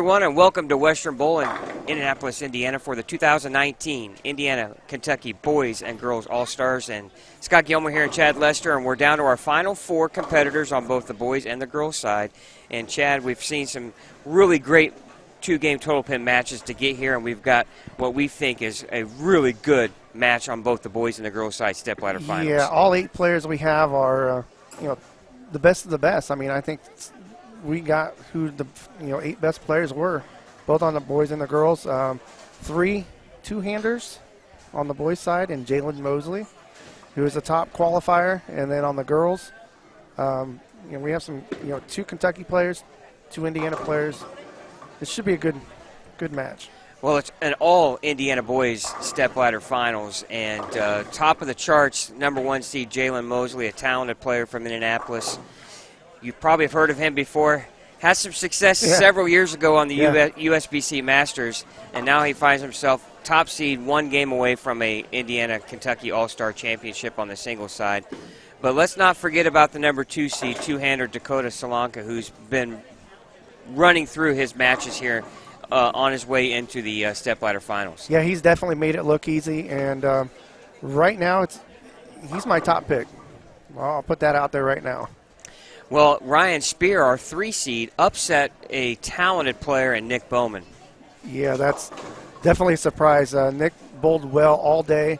everyone, and welcome to Western Bowl in Indianapolis, Indiana for the 2019 Indiana-Kentucky Boys and Girls All-Stars. And Scott Gilmore here and Chad Lester, and we're down to our final four competitors on both the boys and the girls side. And Chad, we've seen some really great two-game total pin matches to get here, and we've got what we think is a really good match on both the boys and the girls side stepladder finals. Yeah, all 8 players we have are, the best of the best. I mean, I think we got who the 8 best players were, both on the boys and the girls. 3 two-handers on the boys' side, and Jalen Mosley, who is a top qualifier. And then on the girls, we have some 2 Kentucky players, 2 Indiana players. It should be a good match. Well, it's an all Indiana boys stepladder finals, and top of the charts, number 1 seed Jalen Mosley, a talented player from Indianapolis. You probably have heard of him before. Had some success several years ago on the USBC Masters, and now he finds himself top seed, 1 game away from a Indiana-Kentucky All-Star Championship on the singles side. But let's not forget about the number 2 seed, two-hander Dakota Solanka, who's been running through his matches here on his way into the stepladder finals. Yeah, he's definitely made it look easy, and right now he's my top pick. Well, I'll put that out there right now. Well, Ryan Spear, our 3 seed, upset a talented player in Nick Bowman. Yeah, that's definitely a surprise. Nick bowled well all day.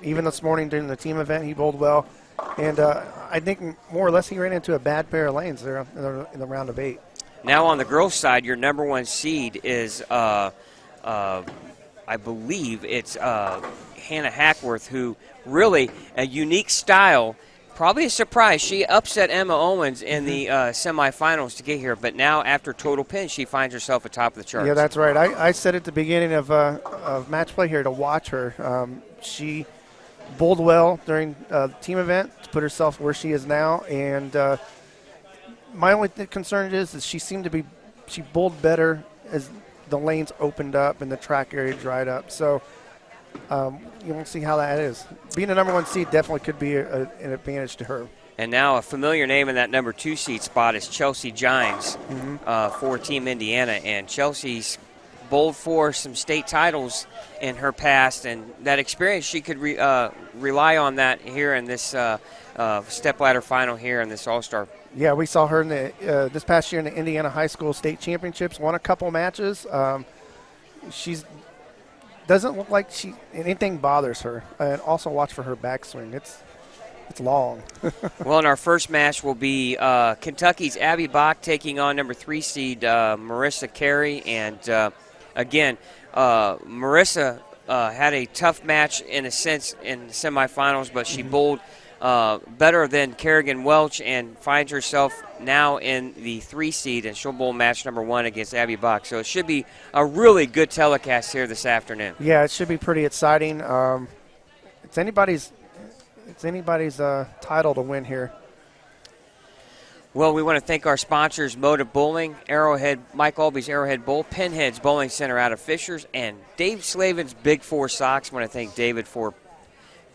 Even this morning during the team event, he bowled well. And I think more or less he ran into a bad pair of lanes there in the round of 8. Now on the girls' side, your number 1 seed is, I believe it's Hannah Hackworth, who really a unique style. Probably a surprise. She upset Emma Owens in the semifinals to get here, but now after total pin, she finds herself atop of the charts. Yeah, that's right. I said at the beginning of match play here to watch her. She bowled well during the team event to put herself where she is now, and my only concern is she bowled better as the lanes opened up and the track area dried up. So we'll see how that is. Being a number 1 seed definitely could be an advantage to her. And now a familiar name in that number 2 seed spot is Chelsea Gines for Team Indiana. And Chelsea's bowled for some state titles in her past, and that experience she could rely on that here in this stepladder final here in this All-Star. Yeah, we saw her in the this past year in the Indiana High School State Championships, won a couple matches. She's doesn't look like anything bothers her. And also watch for her backswing. It's long. Well, in our first match will be Kentucky's Abby Bach taking on number 3 seed Marissa Carey. And again, Marissa had a tough match in a sense in the semifinals, but she bowled better than Kerrigan Welch and finds herself now in the 3 seed, and she'll bowl match number 1 against Abby Bach. So it should be a really good telecast here this afternoon. Yeah, it should be pretty exciting. It's anybody's title to win here. Well, we want to thank our sponsors, Motive Bowling, Mike Alby's Arrowhead Bowl, Pinheads Bowling Center out of Fishers, and Dave Slavin's Big 4 Socks. I want to thank David for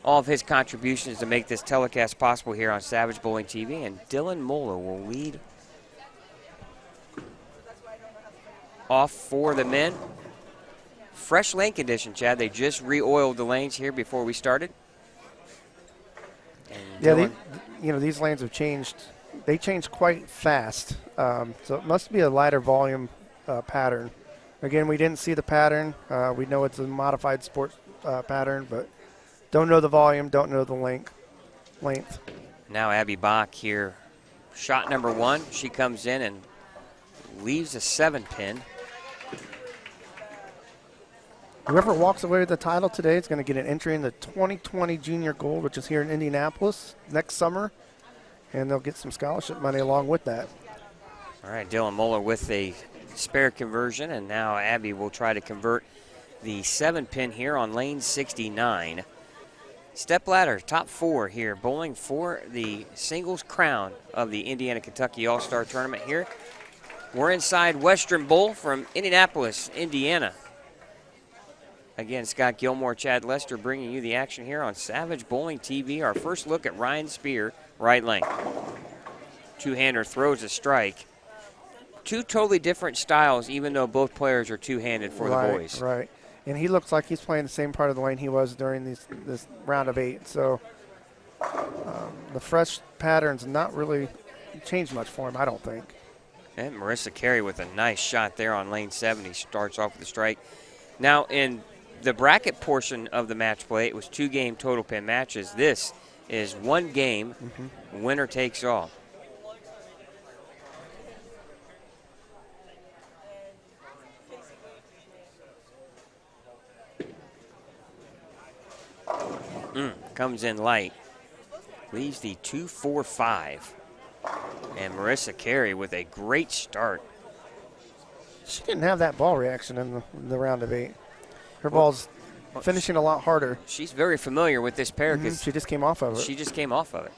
all of his contributions to make this telecast possible here on Savage Bowling TV. And Dylan Moeller will lead off for the men. Fresh lane condition, Chad. They just re-oiled the lanes here before we started. And yeah, these lanes have changed. They changed quite fast, so it must be a lighter volume pattern. Again, we didn't see the pattern. We know it's a modified sport pattern, but don't know the volume, don't know the length. Now Abby Bach here, shot number 1. She comes in and leaves a 7-pin. Whoever walks away with the title today is going to get an entry in the 2020 Junior Gold, which is here in Indianapolis next summer, and they'll get some scholarship money along with that. All right, Dylan Moeller with a spare conversion, and now Abby will try to convert the 7-pin here on lane 69. Stepladder, top 4 here, bowling for the singles crown of the Indiana-Kentucky All-Star Tournament here. We're inside Western Bowl from Indianapolis, Indiana. Again, Scott Gilmore, Chad Lester bringing you the action here on Savage Bowling TV. Our first look at Ryan Spear, right lane. Two-hander throws a strike. two totally different styles, even though both players are two-handed for the boys. Right. And he looks like he's playing the same part of the lane he was during this round of 8. So the fresh patterns not really changed much for him, I don't think. And Marissa Carey with a nice shot there on lane 7. He starts off with a strike. Now, in the bracket portion of the match play, it was 2-game total pin matches. This is 1 game, winner takes all. Comes in light. Leaves the 2-4-5. And Marissa Carey with a great start. She didn't have that ball reaction in the round of 8. Her ball's finishing a lot harder. She's very familiar with this pair because she just came off of it. She just came off of it.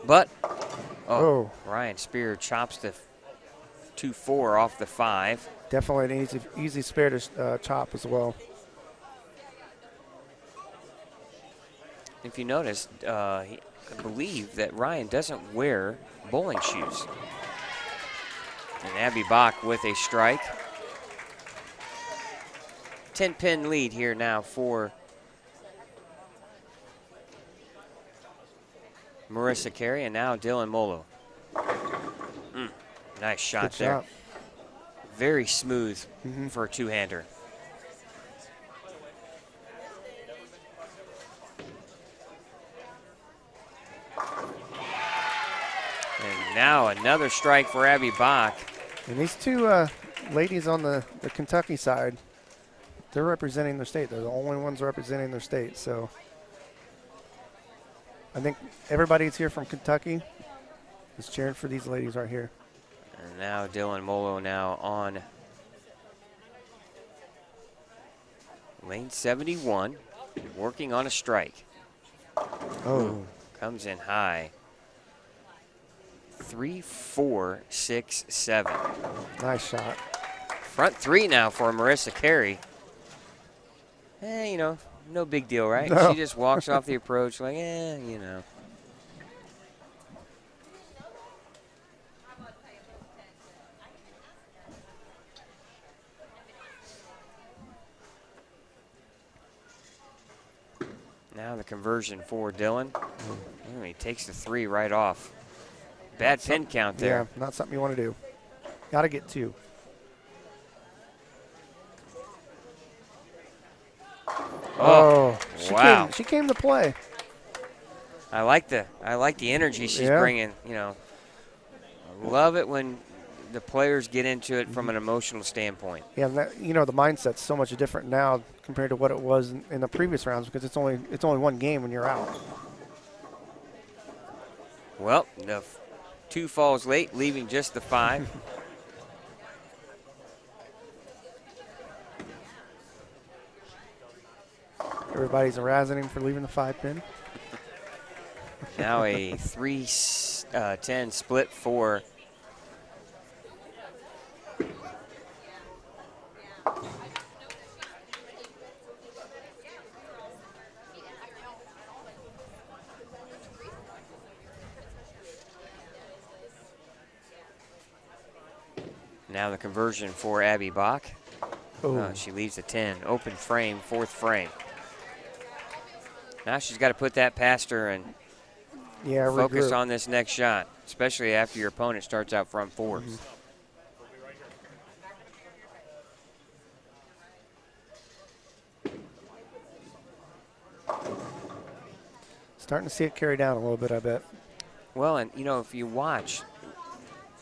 But, Ryan Spear chops the 2-4 off the 5. Definitely an easy spare to chop as well. If you notice, I believe that Ryan doesn't wear bowling shoes. And Abby Bach with a strike. 10-pin lead here now for Marissa Carey, and now Dylan Molo. Nice shot there. Very smooth for a two-hander. And now another strike for Abby Bach. And these two ladies on the Kentucky side, they're representing their state. They're the only ones representing their state. So I think everybody's here from Kentucky is cheering for these ladies right here. And now Dylan Molo now on lane 71, working on a strike. Comes in high. 3-4-6-7. Nice shot. Front 3 now for Marissa Carey. You know, no big deal, right? No. She just walks off the approach like, you know. Now the conversion for Dylan. He takes the 3 right off. Bad pin count there. Yeah, not something you want to do. Got to get 2. Wow. She came to play. I like the energy she's bringing. You know, I love it when the players get into it from an emotional standpoint. Yeah, and that, you know, the mindset's so much different now compared to what it was in the previous rounds because it's only 1 game when you're out. Well, the 2 falls late, leaving just the 5. Everybody's harassing him for leaving the 5-pin. Now a 3-10 split for now the conversion for Abby Bach. She leaves a 10. Open frame, 4th frame. Now she's got to put that past her and focus on this next shot, especially after your opponent starts out front 4. Starting to see it carry down a little bit, I bet. Well, and, you know, if you watch,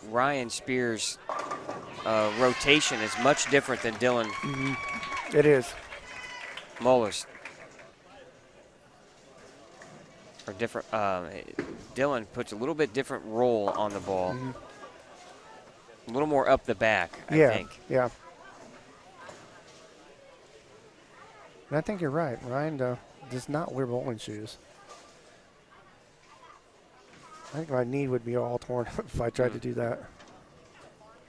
Ryan Spears' rotation is much different than Dylan. It is. Molo's. Or different. Dylan puts a little bit different roll on the ball. A little more up the back, I think. Yeah. And I think you're right. Ryan does not wear bowling shoes. I think my knee would be all torn up if I tried to do that.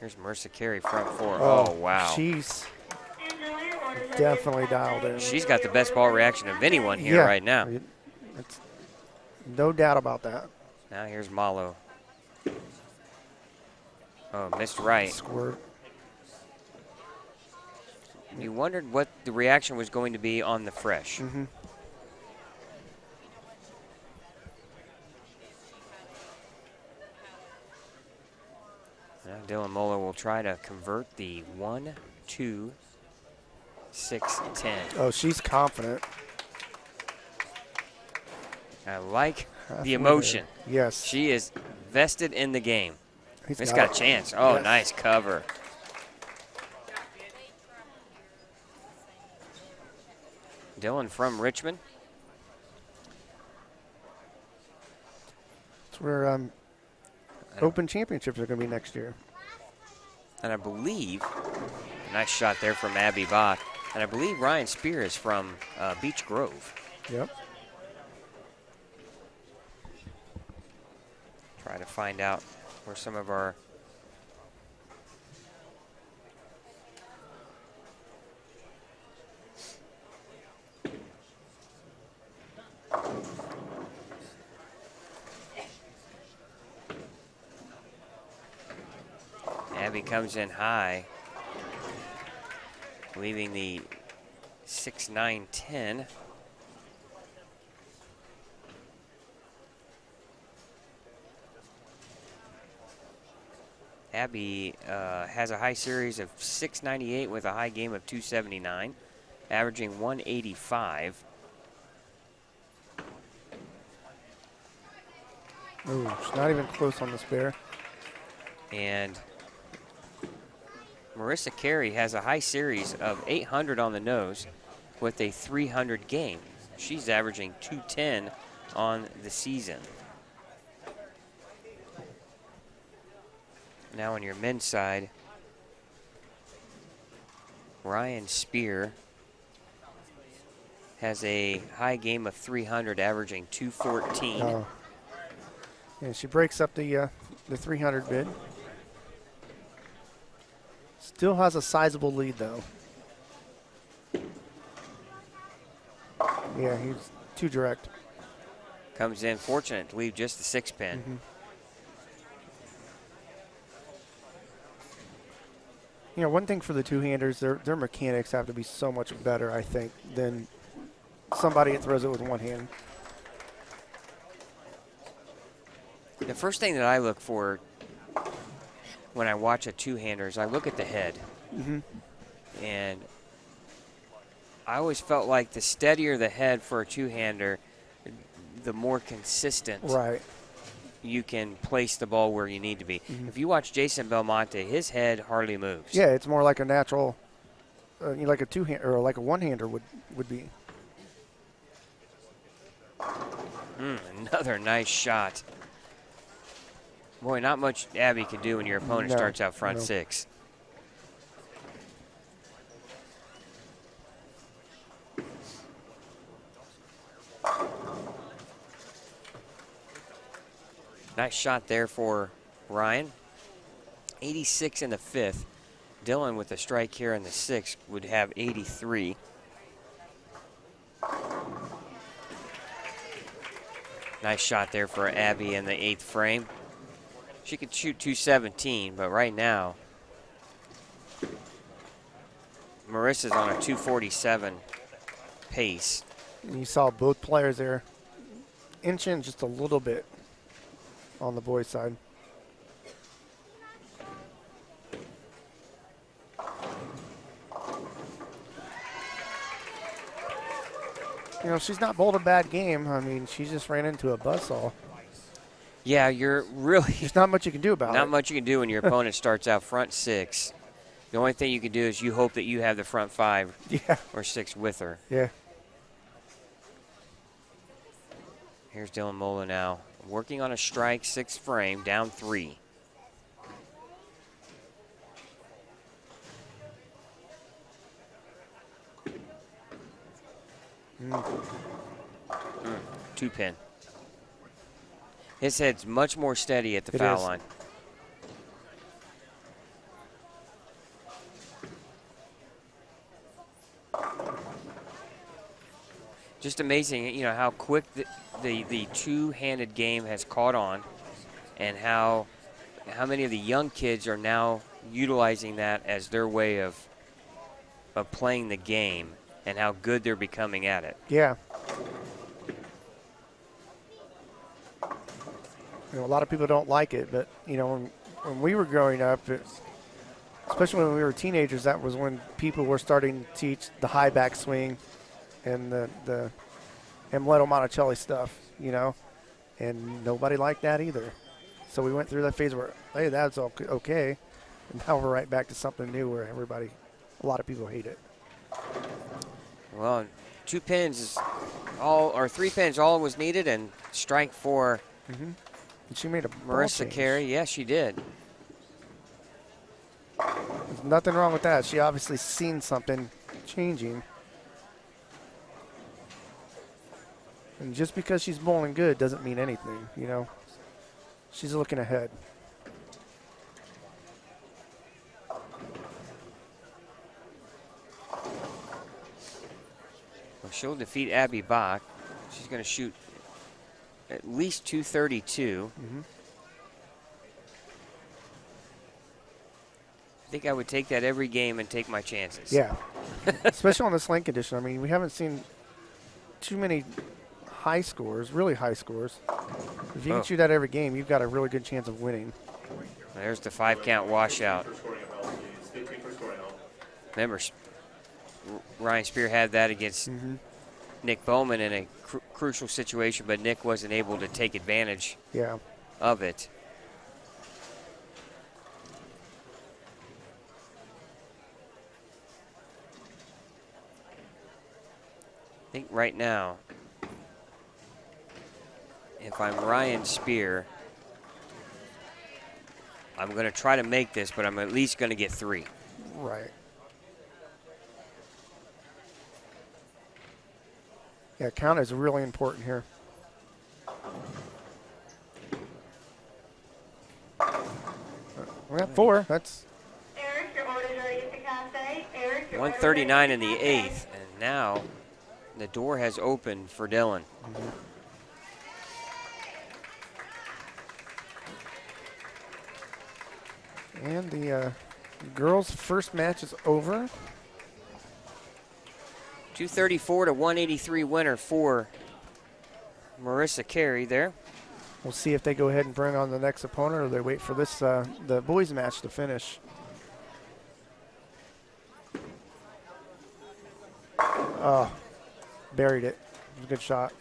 Here's Marissa Carey, front 4. Oh, wow. She's definitely dialed in. She's got the best ball reaction of anyone here right now. It's no doubt about that. Now here's Malo. Oh, missed right. Squirt. You wondered what the reaction was going to be on the fresh. Mm-hmm. Now Dylan Moeller will try to convert the 1, 2, 6, 10. Oh, she's confident. I like Halfway the emotion. there. Yes. She is vested in the game. He's It's got a chance. Oh, Yes. nice cover. Dylan from Richmond. That's where Open Championships are going to be next year. And I believe, a nice shot there from Abby Bach. And I believe Ryan Spear is from Beech Grove. Yep. Try to find out where some of our Abby comes in high, leaving the 6-9-10. Abby has a high series of 698 with a high game of 279, averaging 185. Ooh, she's not even close on the spare. And Marissa Carey has a high series of 800 on the nose with a 300 game. She's averaging 210 on the season. Now on your men's side, Ryan Spear has a high game of 300, averaging 214. Oh. Yeah, she breaks up the 300 bid. Still has a sizable lead, though. Yeah, he's too direct. Comes in fortunate to leave just the 6-pin. Mm-hmm. You know, one thing for the two-handers, their mechanics have to be so much better, I think, than somebody that throws it with one hand. The first thing that I look for when I watch a two-hander is I look at the head. Mm-hmm. And I always felt like the steadier the head for a two-hander, the more consistent Right. you can place the ball where you need to be. Mm-hmm. If you watch Jason Belmonte, his head hardly moves. Yeah, it's more like a natural, like a two-hand or like a one-hander would be. Another nice shot. Boy, not much Abby can do when your opponent starts out front 6. Nice shot there for Ryan. 86 in the 5th. Dylan with a strike here in the 6th would have 83. Nice shot there for Abby in the 8th frame. She could shoot 217, but right now, Marissa's on a 247 pace. And you saw both players there inching just a little bit on the boys' side. You know, she's not bowled a bad game. I mean, she just ran into a buzzsaw. Yeah, you're really There's not much you can do about it. not much you can do when your opponent starts out front 6. The only thing you can do is you hope that you have the front 5 Yeah. or 6 with her. Yeah. Here's Dylan Mola now, working on a strike, 6th frame, down 3. Two pin. His head's much more steady at the It foul is. line. Just amazing, you know, how quick the two-handed game has caught on, and how how many of the young kids are now utilizing that as their way of playing the game and how good they're becoming at it. Yeah. A lot of people don't like it, but, when we were growing up, especially when we were teenagers, that was when people were starting to teach the high back swing and the Amuleto Monticelli stuff, and nobody liked that either. So we went through that phase where, hey, that's okay. And now we're right back to something new where a lot of people hate it. Well, 2 pins is all, or 3 pins, all was needed, and strike for And she made a Marissa Carey. Yes, she did. There's nothing wrong with that. She obviously seen something changing. And just because she's bowling good doesn't mean anything, She's looking ahead. Well, she'll defeat Abby Bach. She's going to shoot at least 232. I think I would take that every game and take my chances. Yeah, especially on this lane condition. I mean, we haven't seen too many high scores, really high scores. If you can shoot that every game, you've got a really good chance of winning. There's the 5-count washout. Remember, Ryan Spear had that against Nick Bowman in a crucial situation, but Nick wasn't able to take advantage of it. I think right now, if I'm Ryan Spear, I'm going to try to make this, but I'm at least going to get 3. Right. Yeah, count is really important here. We got 4. That's Eric, your order's ready at the cafe. Eric, your 139 in the 8th, and now the door has opened for Dylan. And the girls' first match is over. 234 to 183 winner for Marissa Carey there. We'll see if they go ahead and bring on the next opponent or they wait for this the boys' match to finish. Oh, buried it. It was a good shot.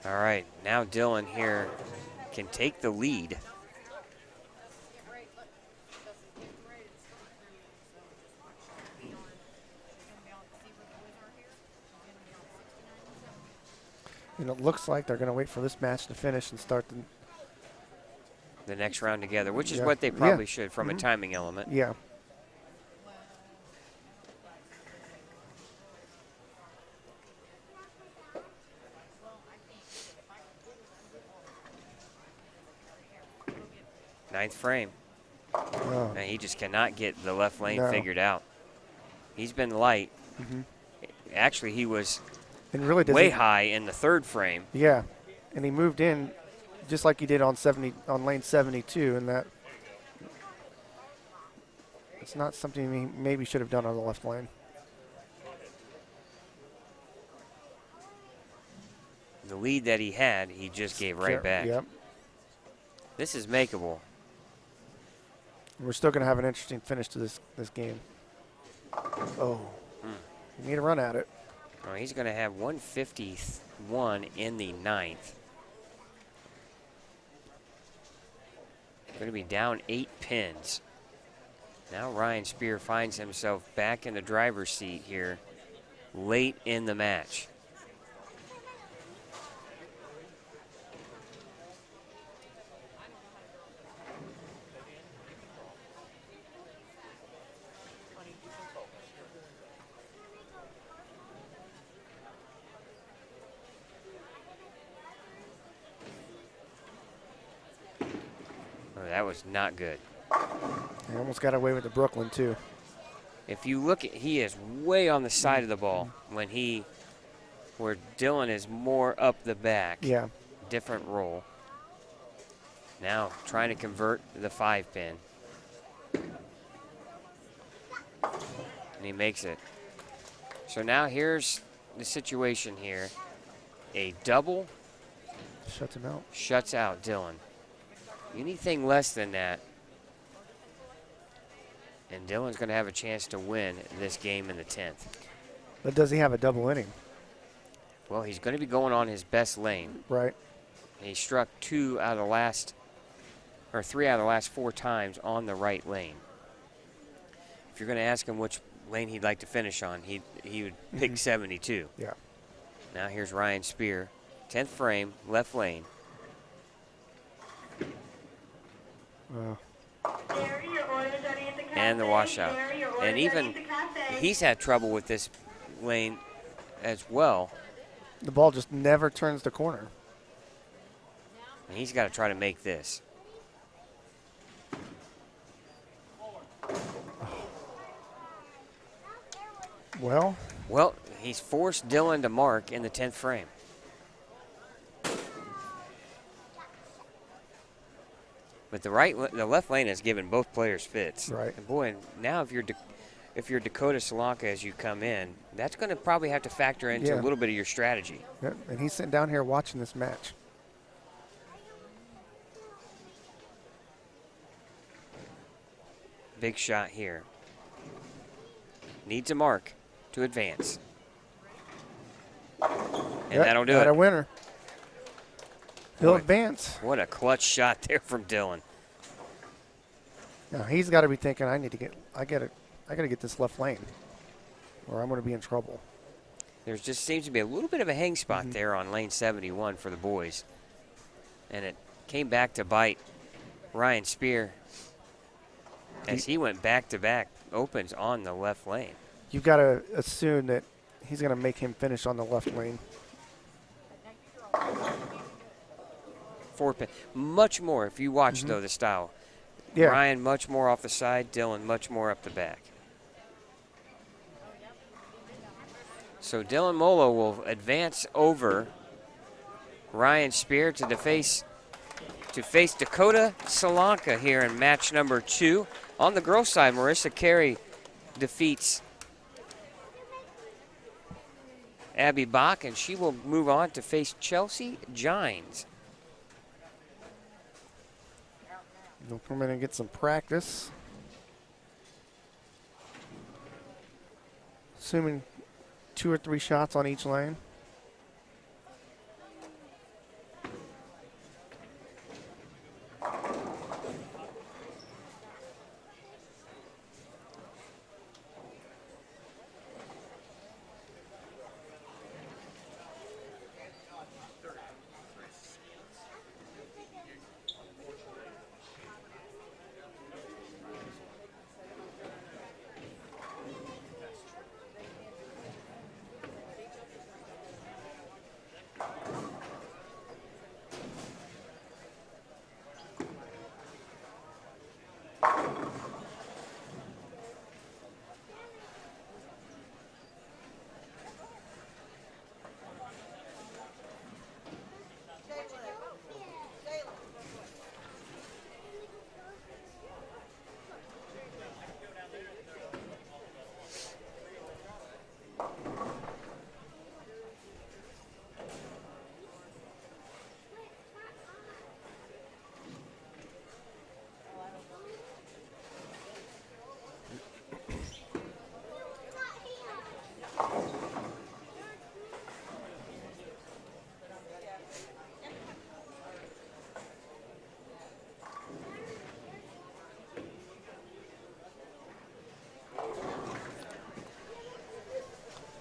All right, now Dylan here can take the lead. And it looks like they're going to wait for this match to finish and start the next round together, which is what they probably should from a timing element. Yeah. Ninth frame. Oh. And he just cannot get the left lane figured out. He's been light. Actually, he was really way high in the 3rd frame. Yeah, and he moved in just like he did on lane 72, and that it's not something he maybe should have done on the left lane. The lead that he had, he just gave right back. Yep. This is makeable. We're still going to have an interesting finish to this game. Oh, he made a run at it. Oh, he's going to have 151 in the 9th. Going to be down 8 pins. Now Ryan Spear finds himself back in the driver's seat here late in the match. Oh, that was not good. He almost got away with the Brooklyn, too. If you look at, he is way on the side of the ball where Dylan is more up the back. Yeah. Different role. Now trying to convert the 5-pin. And he makes it. So now here's the situation here. A double Shuts him out. shuts out Dylan. Anything less than that, and Dylan's going to have a chance to win this game in the 10th. But does he have a double inning? Well, he's going to be going on his best lane. Right. He struck 3 out of the last 4 times on the right lane. If you're going to ask him which lane he'd like to finish on, he would pick 72. Yeah. Now here's Ryan Spear, 10th frame, left lane. And the washout. And even he's had trouble with this lane as well. The ball just never turns the corner. And he's got to try to make this. Well, he's forced Dylan to mark in the 10th frame. But the left lane has given both players fits. Right. And boy, now if you're Dakota Solanka as you come in, that's going to probably have to factor into a little bit of your strategy. Yeah, and he's sitting down here watching this match. Big shot here. Needs a mark to advance. And that'll do it. A winner. He'll Boy, advance. What a clutch shot there from Dylan. Now he's got to be thinking, I got to get this left lane, or I'm going to be in trouble. There just seems to be a little bit of a hang spot there on lane 71 for the boys. And it came back to bite Ryan Spear as he went back-to-back opens on the left lane. You've got to assume that he's going to make him finish on the left lane. 4-pin. Much more if you watch, though, the style. Yeah. Ryan much more off the side, Dylan much more up the back. So Dylan Molo will advance over Ryan Spear to face Dakota Solanka here in match number 2. On the girls' side, Marissa Carey defeats Abby Bach, and she will move on to face Chelsea Gines. They'll come in and get some practice. Assuming 2 or 3 shots on each lane.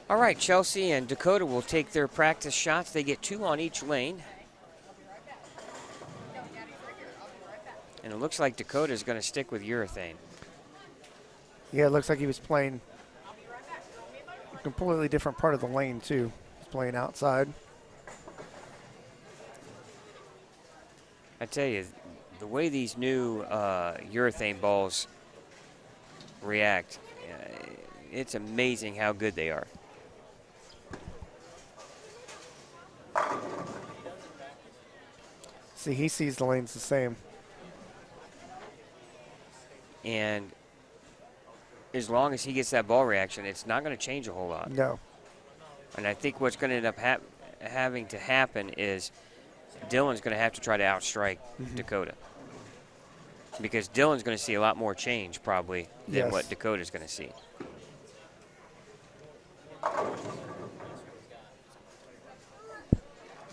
All right, Chelsea and Dakota will take their practice shots. They get 2 on each lane. And it looks like Dakota is going to stick with urethane. Yeah, it looks like he was playing a completely different part of the lane, too. He's playing outside. I tell you, the way these new urethane balls react, it's amazing how good they are. See, he sees the lanes the same. And as long as he gets that ball reaction, it's not going to change a whole lot. No. And I think what's going to end up having to happen is Dylan's going to have to try to outstrike Dakota. Because Dylan's going to see a lot more change probably than what Dakota's going to see.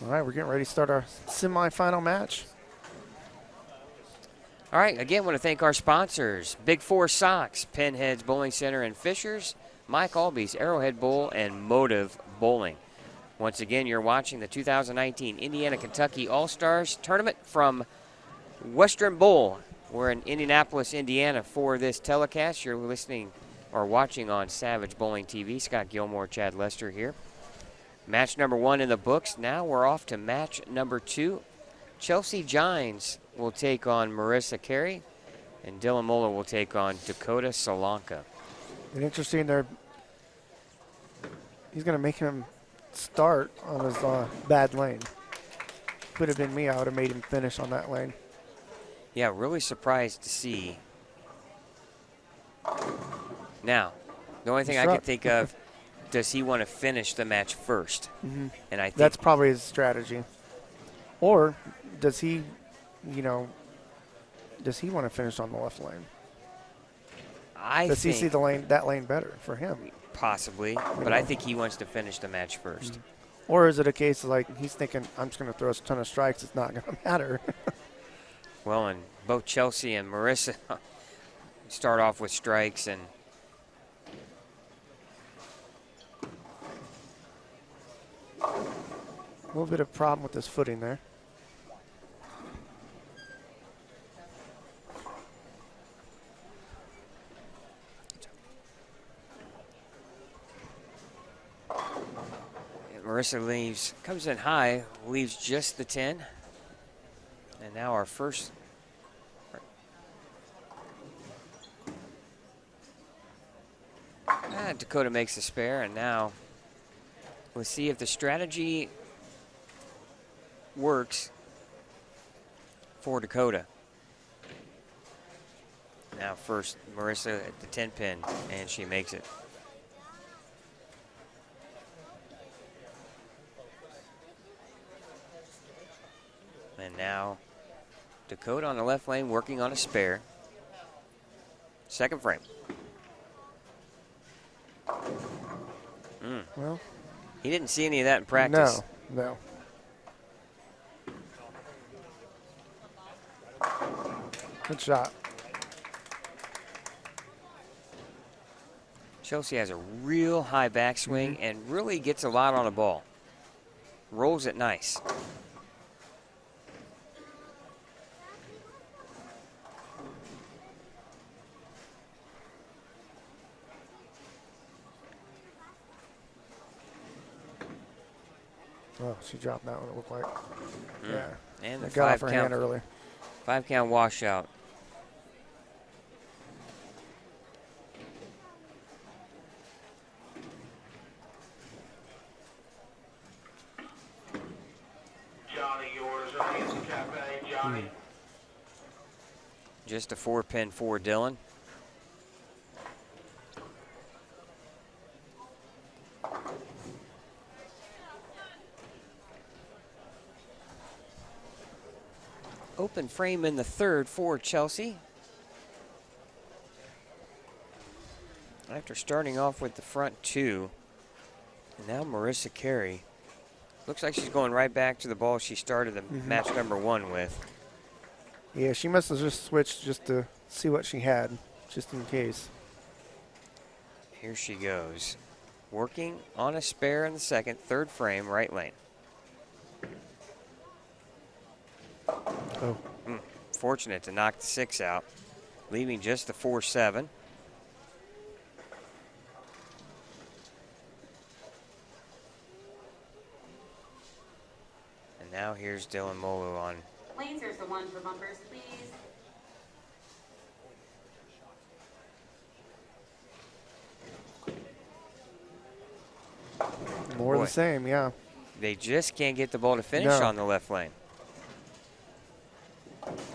All right, we're getting ready to start our semifinal match. All right, again, want to thank our sponsors, Big Four Socks, Pinheads Bowling Center and Fishers, Mike Alby's Arrowhead Bowl, and Motive Bowling. Once again, you're watching the 2019 Indiana-Kentucky All-Stars Tournament from Western Bowl. We're in Indianapolis, Indiana for this telecast. You're listening or watching on Savage Bowling TV. Scott Gilmore, Chad Lester here. Match number 1 in the books. Now we're off to match number 2. Chelsea Gines will take on Marissa Carey, and Dylan Moeller will take on Dakota Solanka. And interesting, he's going to make him start on his bad lane. Could have been me. I would have made him finish on that lane. Yeah, really surprised to see. Now, the only thing I could think of, does he want to finish the match first? And I think that's probably his strategy. Or does he, does he want to finish on the left lane? Does he see that lane better for him? Possibly, but I think he wants to finish the match first. Or is it a case of like he's thinking, I'm just going to throw a ton of strikes, it's not going to matter? Well, and both Chelsea and Marissa start off with strikes, and a little bit of problem with this footing there. and Marissa comes in high, leaves just the 10. And now our first. Dakota makes the spare, and now let's see if the strategy works for Dakota. Now first, Marissa at the 10 pin, and she makes it. And now Dakota on the left lane working on a spare. Second frame. Well, he didn't see any of that in practice. No. Good shot. Chelsea has a real high backswing and really gets a lot on the ball. Rolls it nice. Oh, she dropped that one, it looked like. Yeah. And the got off her hand early. 5-count washout. Johnny, yours, Nancy Cafe, Johnny. Just a 4-pin for Dylan. Open frame in the third for Chelsea. After starting off with the front 2, and now Marissa Carey. Looks like she's going right back to the ball she started the match number 1 with. Yeah, she must have just switched just to see what she had, just in case. Here she goes. Working on a spare in the second, third frame, right lane. Oh. Fortunate to knock the 6 out, leaving just the 4-7. And now here's Dylan Molu on. Lasers the 1 for bumpers, please. same, yeah. They just can't get the ball to finish No. on the left lane.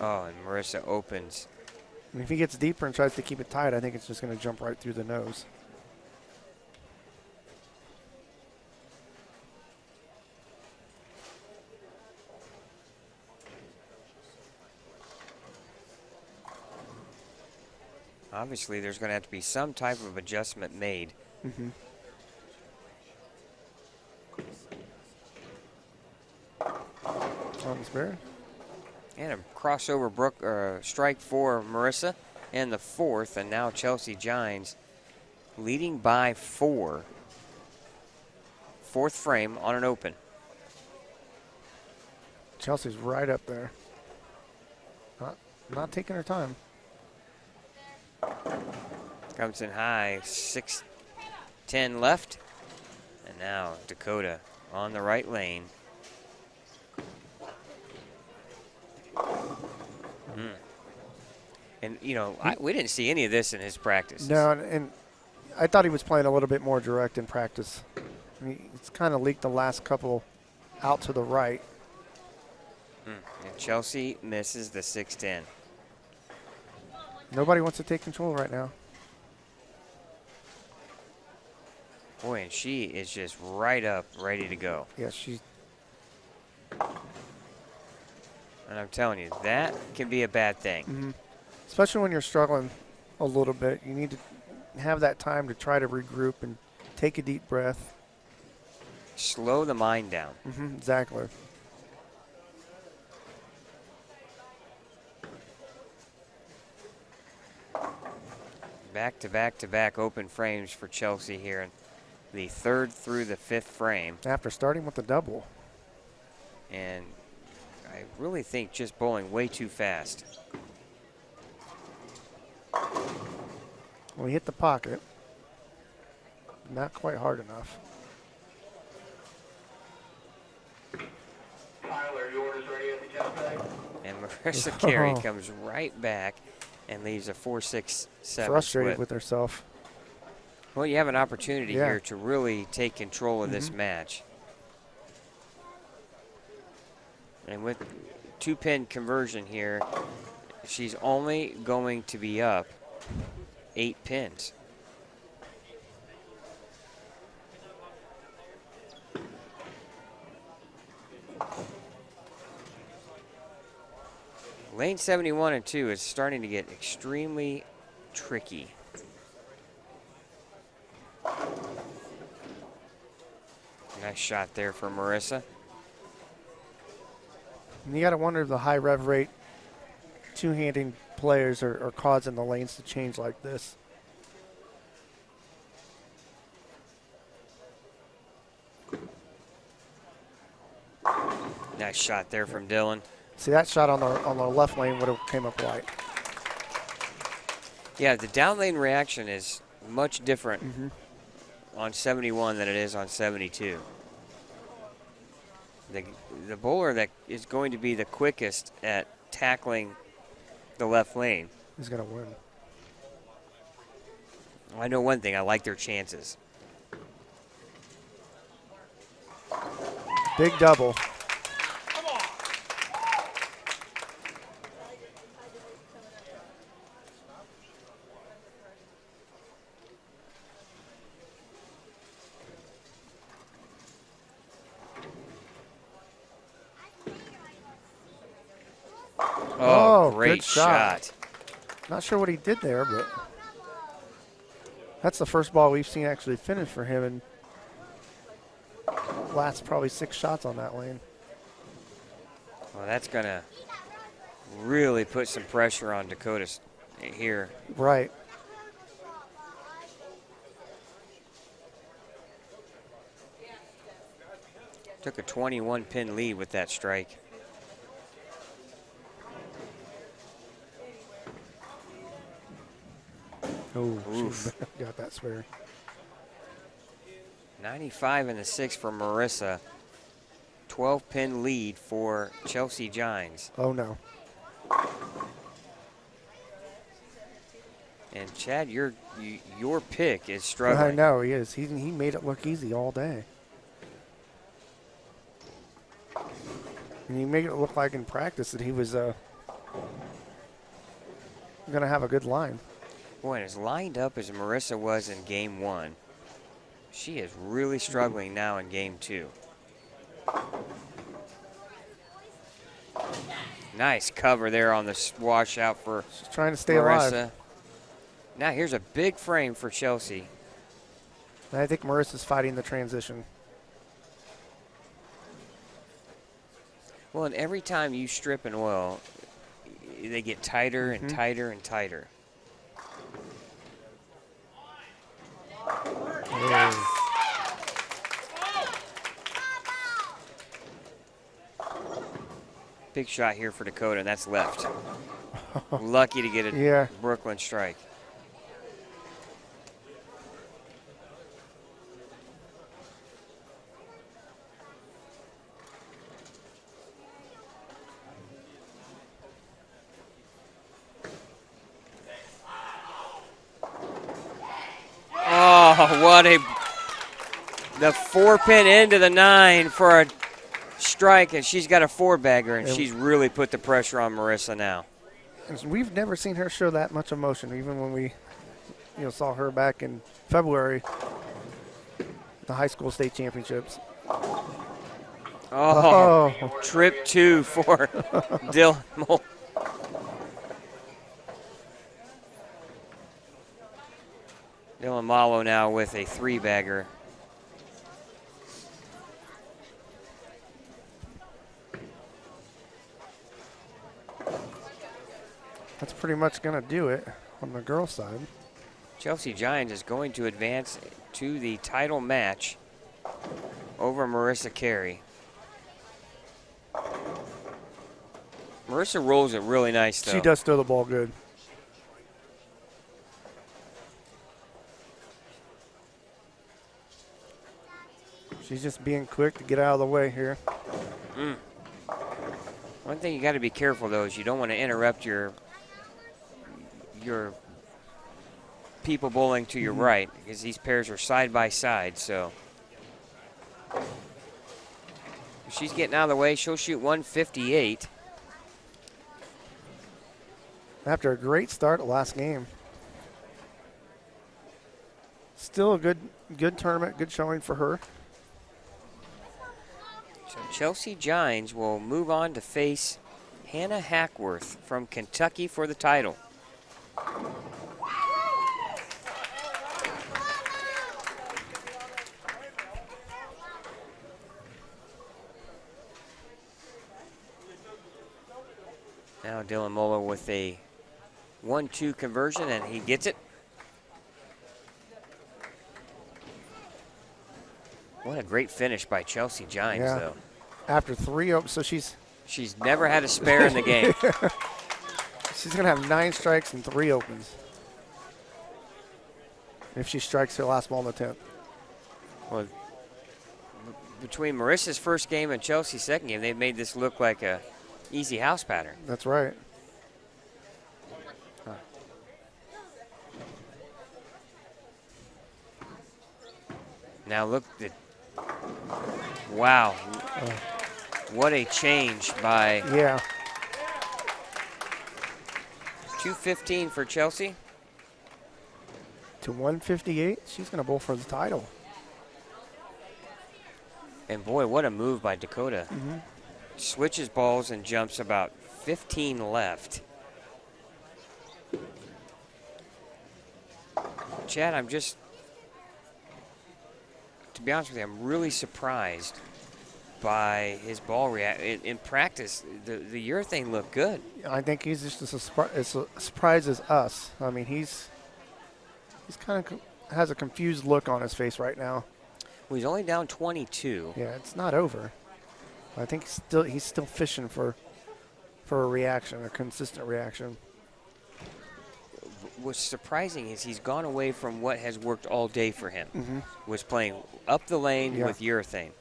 Oh, and Marissa opens. And if he gets deeper and tries to keep it tight, I think it's just going to jump right through the nose. Obviously, there's going to have to be some type of adjustment made. Mm-hmm. On the spare. And a crossover strike for Marissa and the fourth, and now Chelsea Gines leading by 4. Fourth frame on an open. Chelsea's right up there. Not taking her time. Comes in high, 6:10 left. And now Dakota on the right lane. And, you know, we didn't see any of this in his practice. No, and I thought he was playing a little bit more direct in practice. I mean, it's kind of leaked the last couple out to the right. And Chelsea misses the 6:10. Nobody wants to take control right now. Boy, and she is just right up, ready to go. Yeah, she's. And I'm telling you, that can be a bad thing. Mm-hmm. Especially when you're struggling a little bit. You need to have that time to try to regroup and take a deep breath. Slow the mind down. Mm-hmm, exactly. Back to back to back open frames for Chelsea here in the 3rd through the 5th frame. After starting with the double. And I really think just bowling way too fast. Well, he hit the pocket. Not quite hard enough. Tyler, your order's ready at the cafe. And Marissa Carey comes right back and leaves a 4-6-7 Frustrated split. with herself. Well, you have an opportunity Yeah. here to really take control of this match. And with 2-pin conversion here, she's only going to be up 8 pins. Lane 71 and 2 is starting to get extremely tricky. Nice shot there for Marissa. And you got to wonder if the high rev rate two-handing players are causing the lanes to change like this. Nice shot there from Dylan. See, that shot on the left lane would have came up white. Yeah, the down lane reaction is much different on 71 than it is on 72. The bowler that is going to be the quickest at tackling the left lane. He's going to win. I know one thing, I like their chances. Big double. Oh, great good shot. shot. Not sure what he did there, but that's the first ball we've seen actually finish for him in last probably 6 shots on that lane. Well, that's going to really put some pressure on Dakota here. Right. Took a 21-pin lead with that strike. Oh, Oof. got that spare. 95 and the 6 for Marissa. 12-pin lead for Chelsea Gines. Oh, no. And Chad, your pick is struggling. I know, he is. He made it look easy all day. And he made it look like in practice that he was going to have a good line. Boy, and as lined up as Marissa was in game 1, she is really struggling now in game 2. Nice cover there on the washout for She's trying to stay Marissa. alive. Now here's a big frame for Chelsea. And I think Marissa's fighting the transition. Well, and every time you strip an oil, they get tighter and tighter and tighter. Big shot here for Dakota, and that's left. Lucky to get a Brooklyn strike. Oh, what the 4-pin into the 9 for a strike, and she's got a 4-bagger, and she's really put the pressure on Marissa now. And we've never seen her show that much emotion, even when we saw her back in February, the high school state championships. Oh. Trip 2 for Dylan Moll. Dylan Malo now with a 3-bagger. That's pretty much going to do it on the girls' side. Chelsea Giants is going to advance to the title match over Marissa Carey. Marissa rolls it really nice, though. She does throw the ball good. She's just being quick to get out of the way here. One thing you got to be careful, though, is you don't want to interrupt your people bowling to your right, because these pairs are side by side. So if she's getting out of the way, she'll shoot 158. After a great start last game. Still a good tournament, good showing for her. So Chelsea Gines will move on to face Hannah Hackworth from Kentucky for the title. Now Dylan Moller with a 1-2 conversion, and he gets it. What a great finish by Chelsea Gines, though. After 3 opens, so she's never had a spare in the game. She's going to have 9 strikes and 3 opens if she strikes her last ball in the 10th. Well, between Marissa's first game and Chelsea's second game, they've made this look like a easy house pattern. That's right. Now look at, wow. What a change by 215 for Chelsea. To 158, she's going to bowl for the title. And boy, what a move by Dakota. Switches balls and jumps about 15 left. Chad, to be honest with you, I'm really surprised by his ball react. In practice, the urethane looked good. I think he's just as surprised as us. I mean, he's kind of has a confused look on his face right now. Well, he's only down 22. Yeah, it's not over. I think he's still fishing for a reaction, a consistent reaction. What's surprising is he's gone away from what has worked all day for him, was playing up the lane with urethane.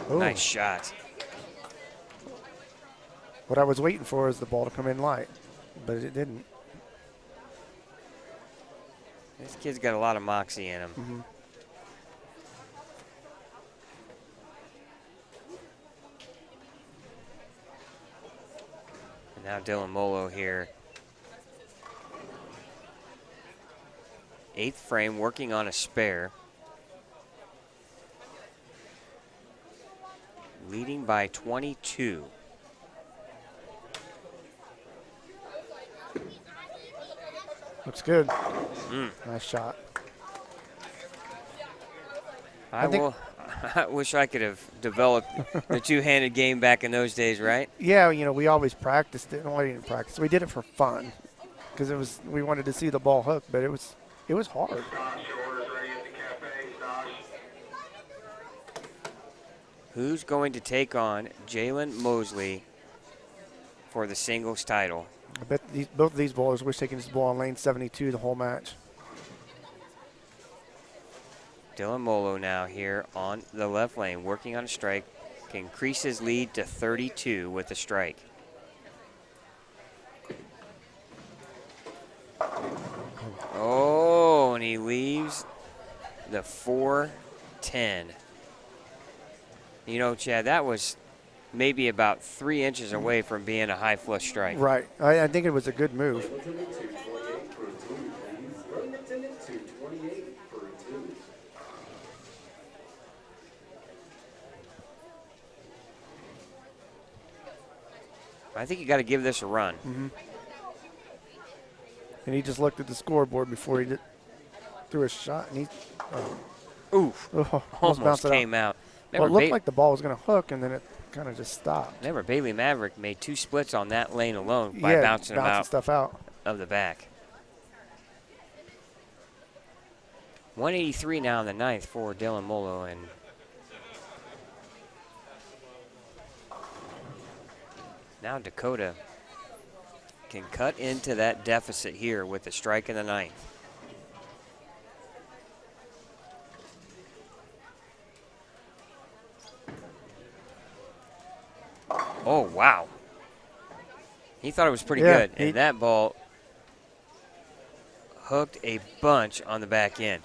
Ooh. Nice shot. What I was waiting for is the ball to come in light, but it didn't. This kid's got a lot of moxie in him. Now Dylan Molo here. 8th frame, working on a spare. Leading by 22. Looks good. Nice shot. I wish I could have developed the two-handed game back in those days, right? Yeah, you know, we always practiced it. Well, we didn't practice. We did it for fun because we wanted to see the ball hook, but it was hard. Stosh, your order's ready at the cafe. Stosh. Who's going to take on Jalen Mosley for the singles title? I bet both of these bowlers wish they could just bowl on lane 72 the whole match. Dylan Molo now here on the left lane, working on a strike. Can increase his lead to 32 with a strike. Oh, and he leaves the 4-10. You know, Chad, that was maybe about 3 inches away from being a high flush strike. Right. I think it was a good move. I think you got to give this a run. And he just looked at the scoreboard before he threw a shot, and he Oof. almost bounced it came out. Well, it looked like the ball was going to hook, and then it kind of just stopped. Remember, Bailey Maverick made 2 splits on that lane alone by bouncing stuff out of the back. 183 now in the 9th for Dylan Molo, and now Dakota can cut into that deficit here with the strike in the 9th. Oh, wow. He thought it was pretty good, and that ball hooked a bunch on the back end.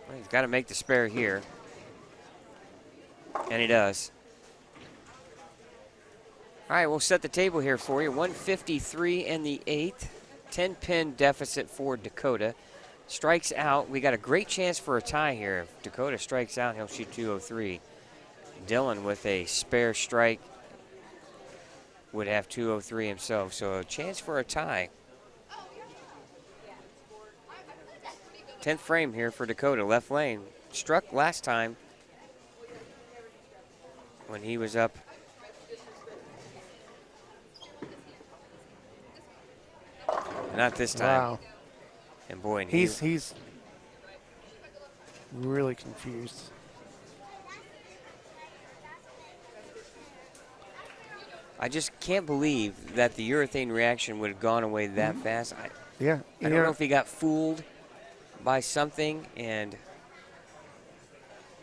Well, he's got to make the spare here, and he does. All right, we'll set the table here for you. 153 in the 8th, 10-pin deficit for Dakota. Strikes out. We got a great chance for a tie here. If Dakota strikes out, he'll shoot 203. Dylan with a spare strike would have 203 himself, so a chance for a tie. 10th frame here for Dakota, left lane. Struck last time when he was up. Not this time. Wow. And boy, and he's really confused. I just can't believe that the urethane reaction would have gone away that fast. I don't know if he got fooled by something, and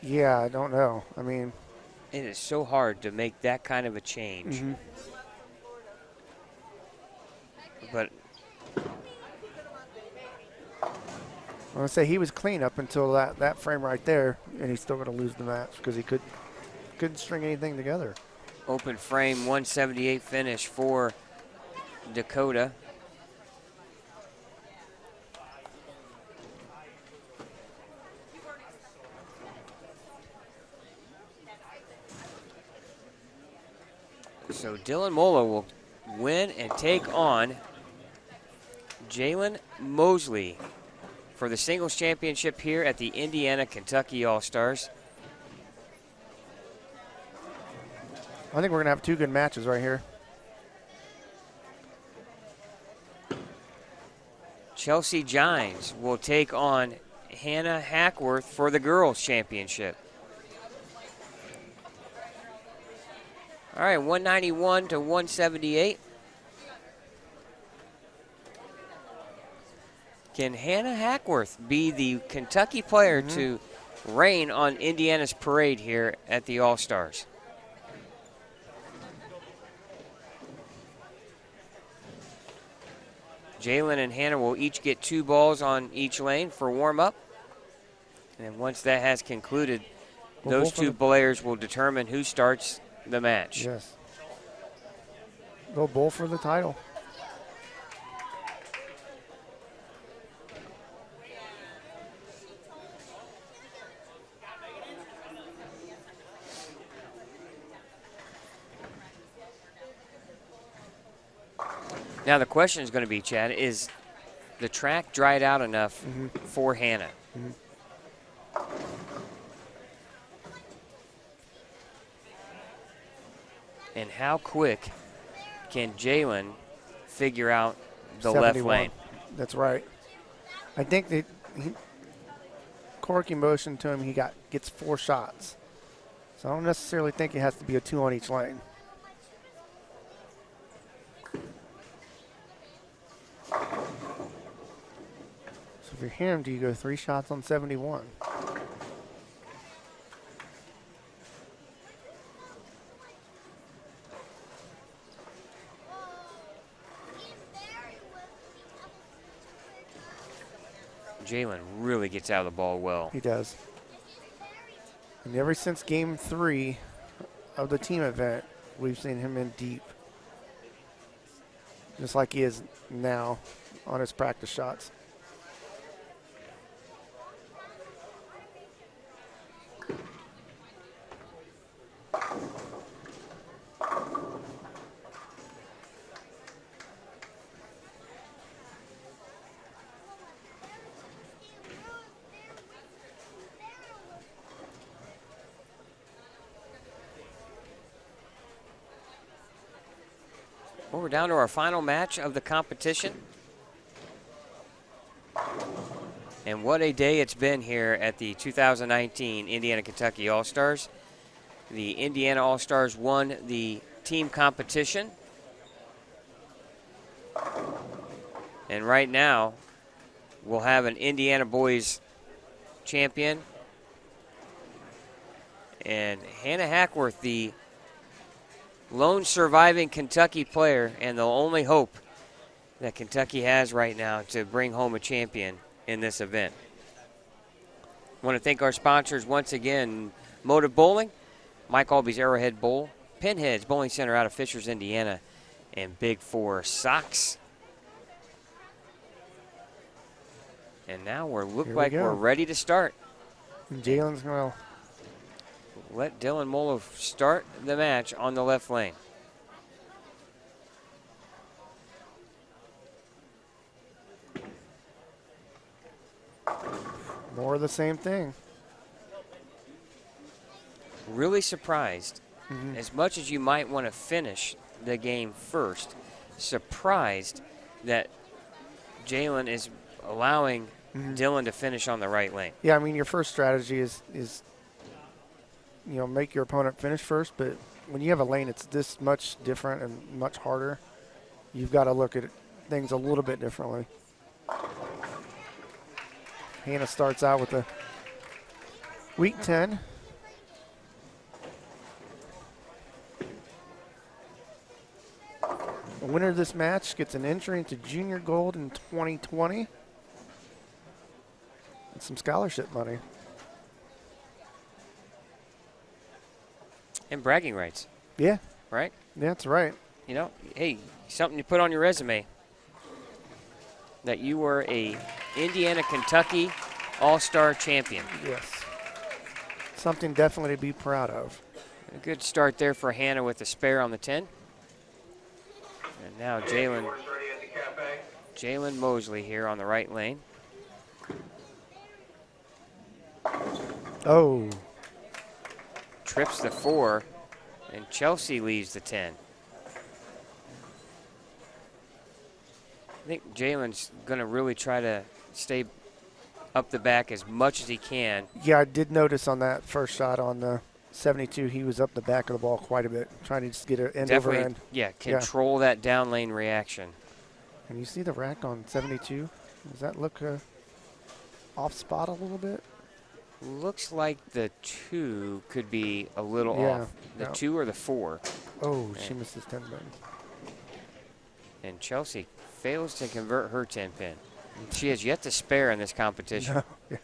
yeah, I don't know. I mean, it is so hard to make that kind of a change. But I want to say he was clean up until that frame right there, and he's still going to lose the match because he couldn't string anything together. Open frame, 178 finish for Dakota. So Dylan Molo will win and take on Jalen Mosley for the singles championship here at the Indiana Kentucky All-Stars. I think we're going to have 2 good matches right here. Chelsea Gines will take on Hannah Hackworth for the girls championship. All right, 191 to 178. Can Hannah Hackworth be the Kentucky player to reign on Indiana's parade here at the All-Stars? Jalen and Hannah will each get 2 balls on each lane for warm-up. And once that has concluded, those 2 players will determine who starts the match. Yes. Go bowl for the title. Now the question is going to be, Chad, is the track dried out enough for Hannah? And how quick can Jalen figure out the left 71. lane? That's right. I think that Corky motioned to him. He gets 4 shots. So I don't necessarily think it has to be a 2 on each lane. So if you're him, do you go 3 shots on 71? Jalen really gets out of the ball well. He does. And ever since game 3 of the team event, we've seen him in deep. Just like he is now on his practice shots. Well, we're down to our final match of the competition. And what a day it's been here at the 2019 Indiana-Kentucky All-Stars. The Indiana All-Stars won the team competition. And right now, we'll have an Indiana boys champion. And Hannah Hackworth, the lone surviving Kentucky player and the only hope that Kentucky has right now to bring home a champion in this event. I want to thank our sponsors once again, Motive Bowling, Mike Alby's Arrowhead Bowl, Pinheads Bowling Center out of Fishers, Indiana, and Big 4 Socks. And now we're we're ready to start. Jalen's going to let Dylan Molo start the match on the left lane. more of the same thing. Really surprised, as much as you might want to finish the game first, surprised that Jalen is allowing Dylan to finish on the right lane. Yeah, I mean, your first strategy is make your opponent finish first, but when you have a lane it's this much different and much harder, you've got to look at things a little bit differently. Hannah starts out with a week 10. The winner of this match gets an entry into Junior Gold in 2020 and some scholarship money. And bragging rights. Yeah. Right? Yeah, that's right. You know, hey, something you put on your resume that you were a Indiana-Kentucky All-Star champion. Yes. Something definitely to be proud of. A good start there for Hannah with a spare on the 10. And now Jalen Mosley here on the right lane. Oh. Trips the 4, and Chelsea leaves the 10. I think Jalen's going to really try to stay up the back as much as he can. Yeah, I did notice on that first shot on the 72, he was up the back of the ball quite a bit, trying to just get an end over end. Yeah, control that down lane reaction. And you see the rack on 72? Does that look off spot a little bit? Looks like the 2 could be a little off. The 2 or the 4. Oh, she missed his 10 button. And Chelsea fails to convert her 10-pin. She has yet to spare in this competition. No. Yeah.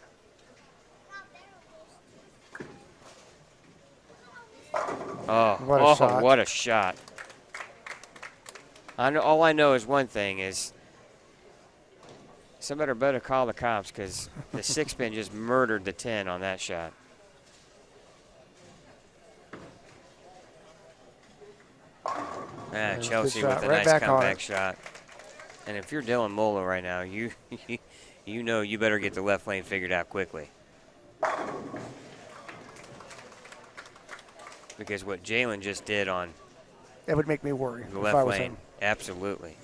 Oh, what a shot. All I know is one thing is somebody better call the cops because the 6-pin just murdered the 10 on that shot. Chelsea with a nice comeback shot. And if you're Dylan Molo right now, you know you better get the left lane figured out quickly. Because what Jalen just did on it would make me worry. The left lane, absolutely.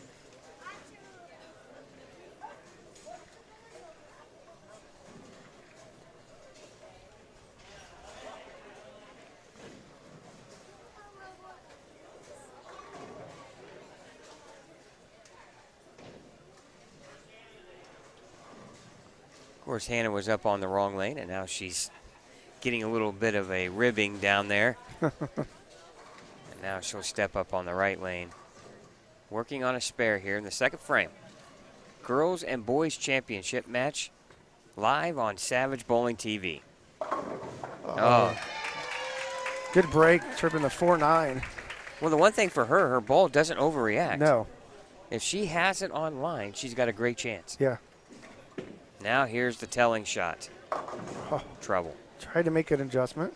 Of course, Hannah was up on the wrong lane, and now she's getting a little bit of a ribbing down there. And now she'll step up on the right lane. Working on a spare here in the second frame. Girls and Boys Championship match live on Savage Bowling TV. Oh. Good break, tripping the 4-9. Well, the one thing for her, her ball doesn't overreact. No. If she has it online, she's got a great chance. Yeah. Now here's the telling shot. Oh. Trouble. Tried to make an adjustment.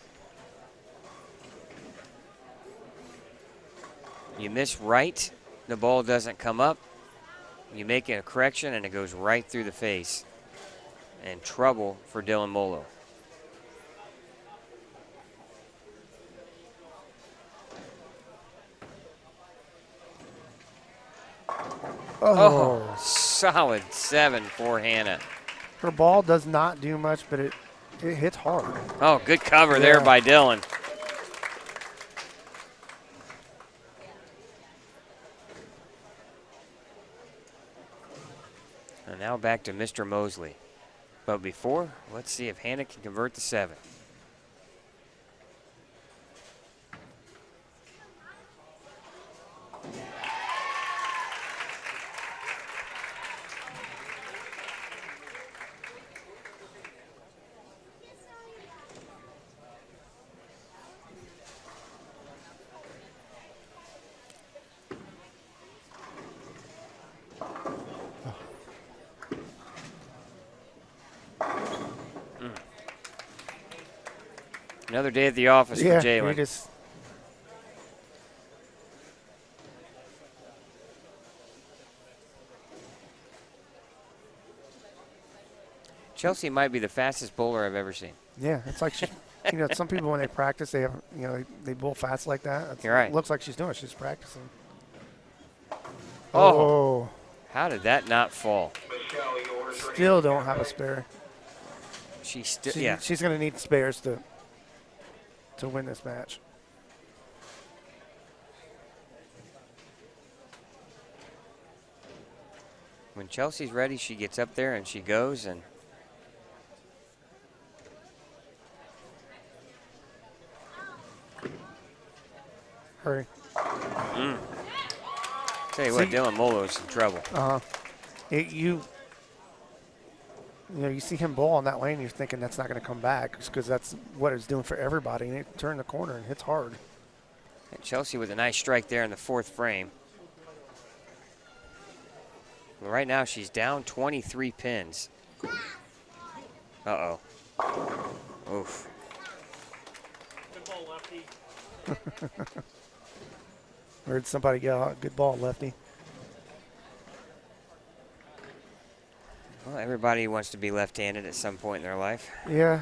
You miss right, the ball doesn't come up. You make a correction, and it goes right through the face. And trouble for Dylan Molo. Oh, solid 7 for Hannah. Her ball does not do much, but it hits hard. Oh, good cover there by Dylan. And now back to Mr. Mosley. But before, let's see if Hannah can convert the 7. Another day at the office for Jalen. Chelsea might be the fastest bowler I've ever seen. Yeah, it's like she, some people when they practice, they have, they bowl fast like that. You're right. It looks like she's doing it. She's practicing. Oh. How did that not fall? Still don't have a spare. She's going to need spares to win this match. When Chelsea's ready, she gets up there and she goes and hurry. Tell you what, Dylan Molo's in trouble. You see him bowl on that lane, you're thinking that's not going to come back because that's what it's doing for everybody. And it turned the corner and hits hard. And Chelsea with a nice strike there in the 4th frame. Well, right now she's down 23 pins. Uh-oh. Oof. Good ball, lefty. Heard somebody yell, good ball, lefty. Well, everybody wants to be left-handed at some point in their life. Yeah.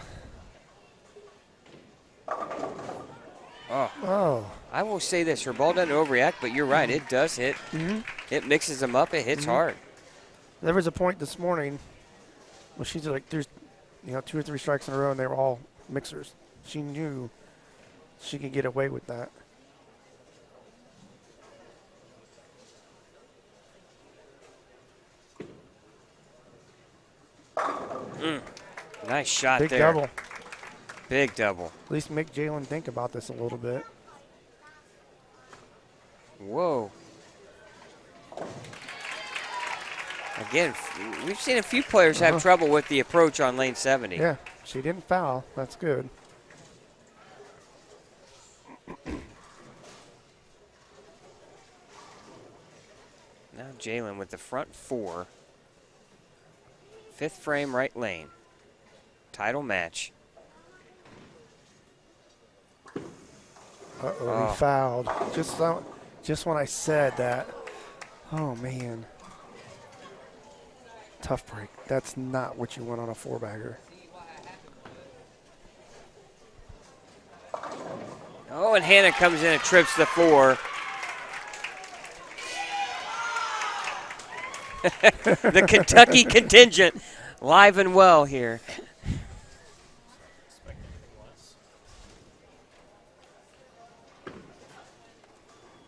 Oh. I will say this. Her ball doesn't overreact, but you're right. It does hit. It mixes them up. It hits hard. There was a point this morning where she's like, there's 2 or 3 strikes in a row, and they were all mixers. She knew she could get away with that. Nice shot there. Big double. Big double. At least make Jalen think about this a little bit. Whoa. Again, we've seen a few players have trouble with the approach on lane 70. Yeah, she didn't foul. That's good. Now Jalen with the front 4. 5th frame right lane. Title match. Uh-oh, he fouled. Just when I said that. Oh, man. Tough break. That's not what you want on a 4-bagger. Oh, and Hannah comes in and trips the 4. The Kentucky contingent live and well here.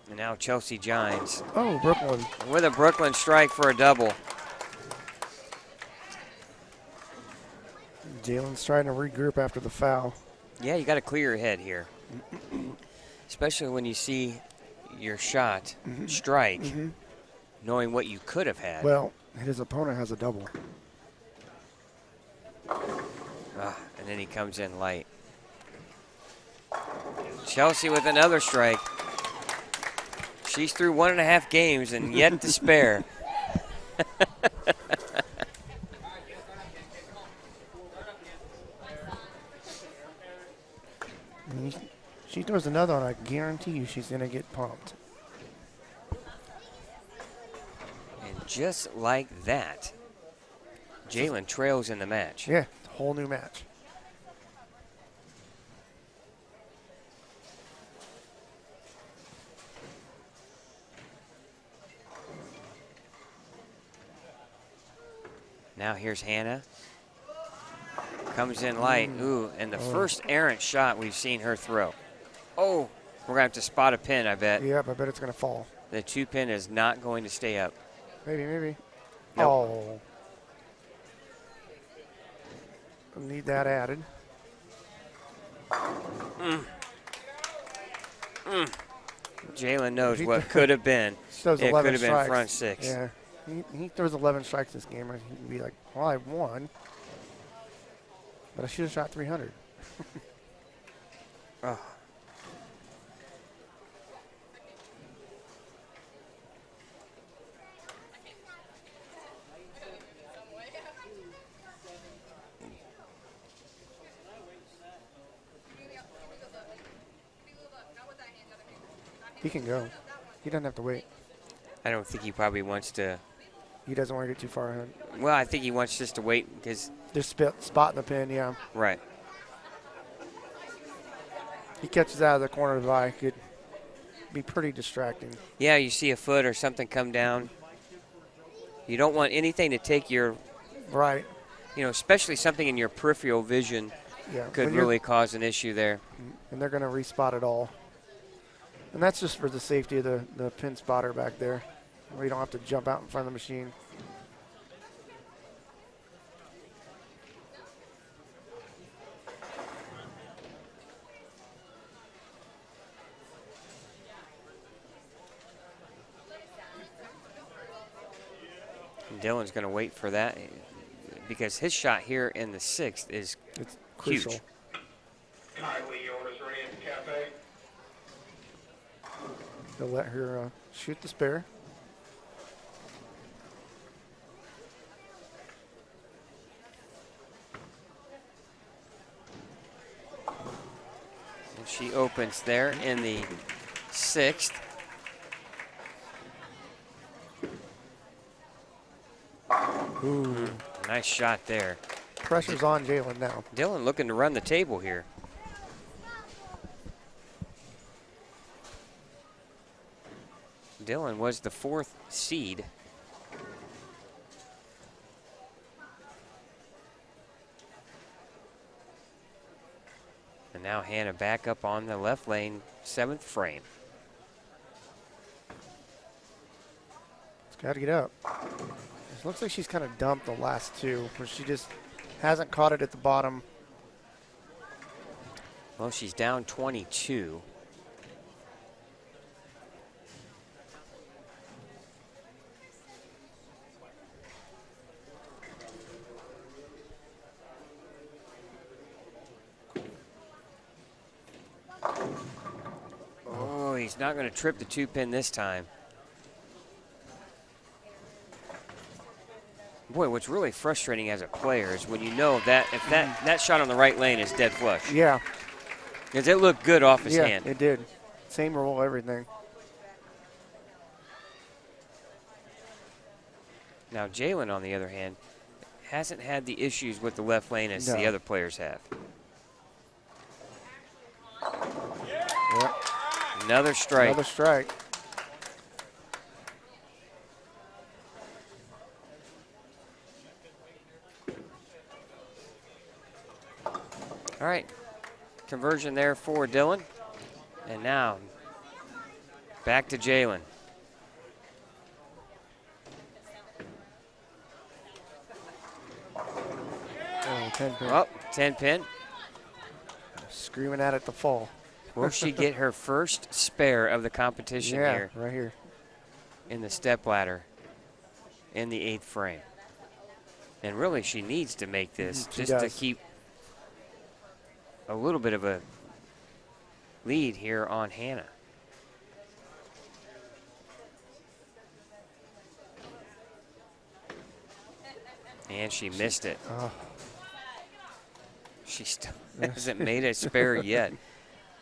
And now Chelsea Gines Oh, Brooklyn. with a Brooklyn strike for a double. Jalen's trying to regroup after the foul. Yeah, you got to clear your head here. Especially when you see your shot strike, knowing what you could have had. Well, his opponent has a double. And then he comes in light. Chelsea with another strike. She's through 1.5 games and yet to spare. She throws another one, I guarantee you she's going to get pumped. And just like that, Jalen trails in the match. Yeah, whole new match. Now here's Hannah. Comes in light. Ooh, and the first errant shot we've seen her throw. Oh, we're going to have to spot a pin, I bet. Yep, I bet it's going to fall. The 2-pin is not going to stay up. Maybe. Nope. Oh. Need that added. Jalen knows what could have been. Throws It 11 could have been strikes. front 6. Yeah, he throws 11 strikes this game, and he can be like, well, I won, but I should have shot 300. Oh. He can go. He doesn't have to wait. I don't think he probably wants to. He doesn't want to get too far ahead. Well, I think he wants just to wait because. Just spotting the pin, yeah. Right. He catches out of the corner of the eye. Could be pretty distracting. Yeah, you see a foot or something come down. You don't want anything to take your. Right. Especially something in your peripheral vision Yeah. could really cause an issue there. And they're going to respot it all. And that's just for the safety of the pin spotter back there, where you don't have to jump out in front of the machine. And Dylan's going to wait for that because his shot here in the 6th is It's crucial. huge. Kindly orders ready at the cafe. He'll let her shoot the spare. And she opens there in the 6th. Ooh. Nice shot there. Pressure's on Jalen now. Dylan looking to run the table here. Dylan was the 4th seed. And now Hannah back up on the left lane, 7th frame. It's got to get up. It looks like she's kind of dumped the last two, where she just hasn't caught it at the bottom. Well, she's down 22. She's not going to trip the 2-pin this time. Boy, what's really frustrating as a player is when you know that if that shot on the right lane is dead flush. Yeah. Because it looked good off his hand. Yeah, it did. Same roll, everything. Now, Jalen, on the other hand, hasn't had the issues with the left lane as the other players have. Yep. Another strike. Another strike. All right, conversion there for Dylan. And now, back to Jalen. Oh, 10-pin. Oh, 10-pin. Screaming at it to fall. Will she get her first spare of the competition here? Right here. In the stepladder in the 8th frame. And really, she needs to make this to keep a little bit of a lead here on Hannah. And she missed it. Oh. She still hasn't made a spare yet.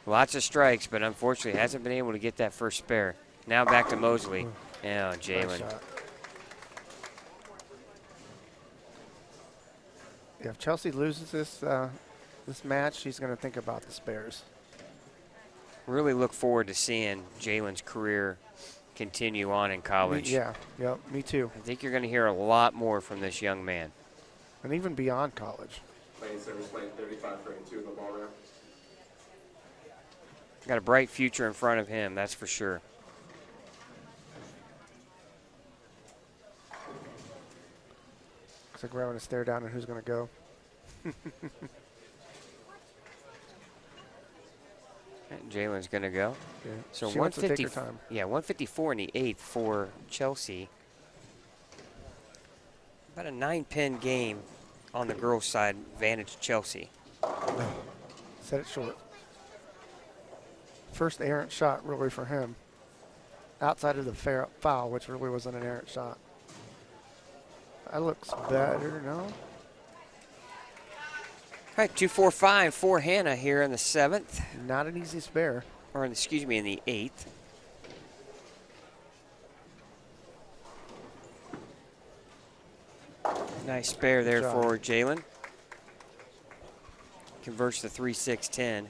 Lots of strikes, but unfortunately hasn't been able to get that first spare. Now back to Mosley. Yeah, Jalen. Nice. If Chelsea loses this match, she's going to think about the spares. Really look forward to seeing Jalen's career continue on in college. Yep, me too. I think you're going to hear a lot more from this young man. And even beyond college. Lane service lane 35 frame 2 in the ball round. Got a bright future in front of him, that's for sure. Looks like we're having to stare down at who's going to go. Jalen's going to go. Yeah. So She wants to take her 150, time. yeah, 154 in the 8th for Chelsea. About a 9-pin game on the girls' side, advantage Chelsea. Set it short. First errant shot really for him. Outside of the foul, which really wasn't an errant shot. That looks better, no? All right, 2-4-5 for Hannah here in the 7th. Not an easy spare. Or, excuse me, in the 8th. Nice spare there for Jalen. Converts to 3-6-10.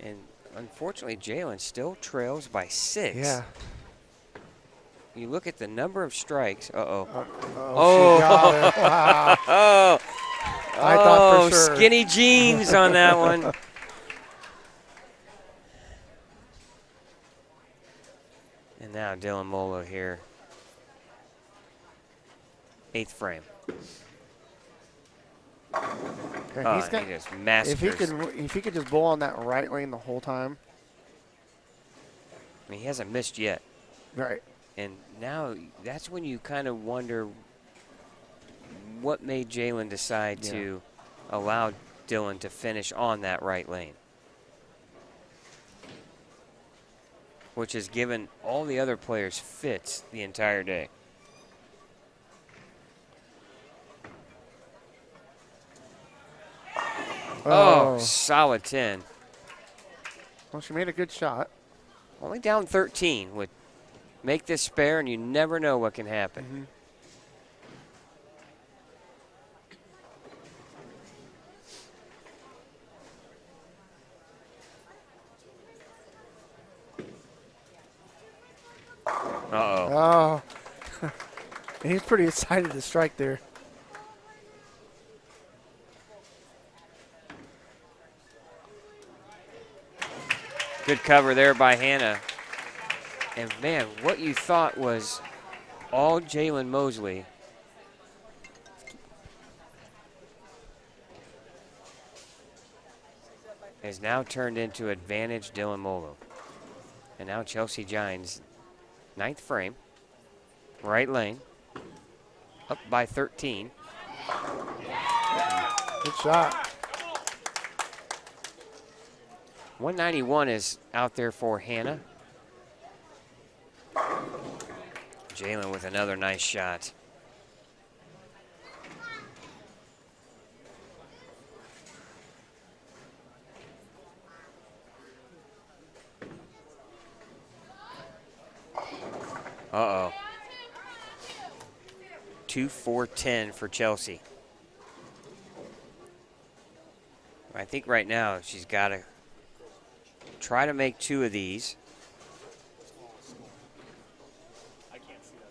And unfortunately, Jalen still trails by 6. Yeah. You look at the number of strikes. Uh-oh. Oh, she got it. Wow. Oh, I thought for sure. Skinny jeans on that one. And now Dylan Molo here. 8th frame. Yeah, He just massacres. if he could just bowl on that right lane the whole time. I mean, he hasn't missed yet. Right. And now that's when you kind of wonder what made Jalen decide to allow Dylan to finish on that right lane, which has given all the other players fits the entire day. Oh, solid 10. Well, she made a good shot. Only down 13 would make this spare, and you never know what can happen. Mm-hmm. Uh-oh. Oh. He's pretty excited to strike there. Good cover there by Hannah. And, man, what you thought was all Jalen Mosley has now turned into advantage Dylan Molo. And now Chelsea Gines, 9th frame, right lane, up by 13. Good shot. 191 is out there for Hannah. Jalen with another nice shot. Uh-oh. 2-4-10 for Chelsea. I think right now she's got to try to make 2 of these. I can't see that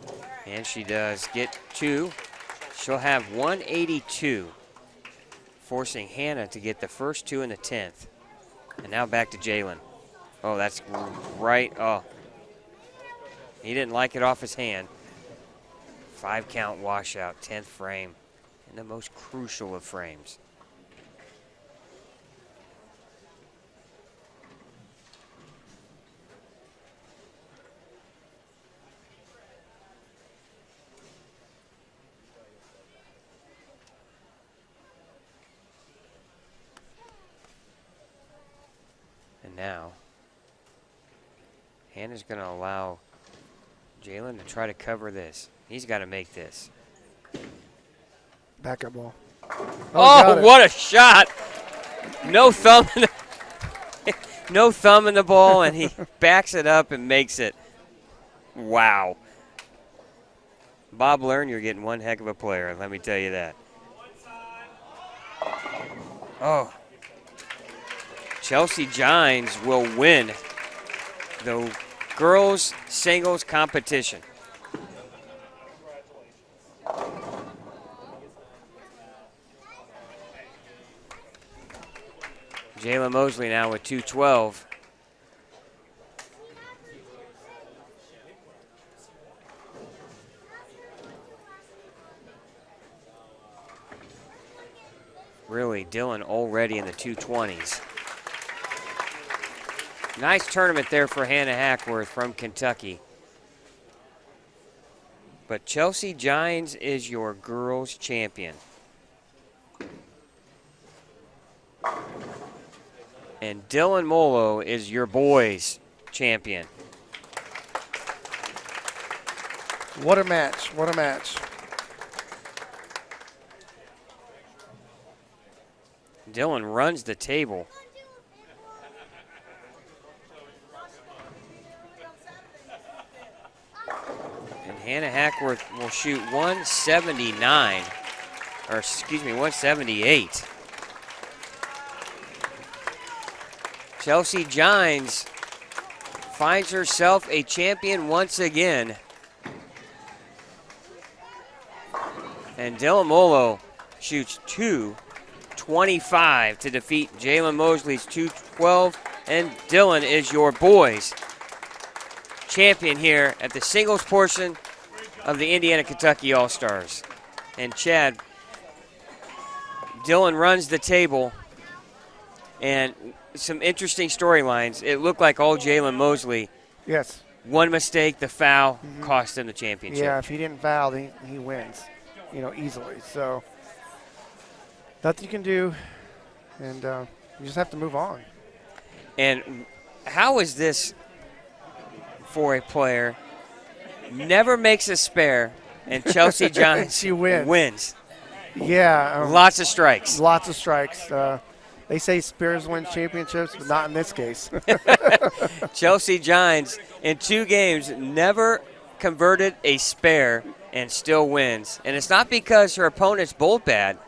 far. And she does get 2. She'll have 182, forcing Hannah to get the first 2 in the 10th. And now back to Jalen. Oh, that's right. Oh, he didn't like it off his hand. 5-count washout, 10th frame, and the most crucial of frames. And now, Hannah's going to allow Jalen to try to cover this. He's got to make this. Backup ball. Oh, what a shot! No thumb in the, no thumb in the ball, and he backs it up and makes it. Wow. Bob Learn, you're getting one heck of a player, let me tell you that. Oh. Chelsea Gines will win the girls singles competition. Jalen Mosley now with 212. Really, Dylan already in the 220s. Nice tournament there for Hannah Hackworth from Kentucky. But Chelsea Gines is your girls champion. And Dylan Molo is your boys champion. What a match. What a match. Dylan runs the table. And Hannah Hackworth will shoot 179, or excuse me, 178. Chelsea Gines finds herself a champion once again. And Dylan Molo shoots 225 to defeat Jalen Mosley's 212. And Dylan is your boys champion here at the singles portion of the Indiana-Kentucky All-Stars. And Chad, Dylan runs the table, and some interesting storylines. It looked like all Jalen Mosley. Yes. One mistake, the foul, cost him the championship. Yeah, if he didn't foul, he wins, easily. So nothing you can do, and you just have to move on. And how is this for a player? Never makes a spare, and Chelsea Gines She wins. Yeah. Lots of strikes. Lots of strikes. They say spares win championships, but not in this case. Chelsea Gines in 2 games never converted a spare and still wins. And it's not because her opponents bowled bad.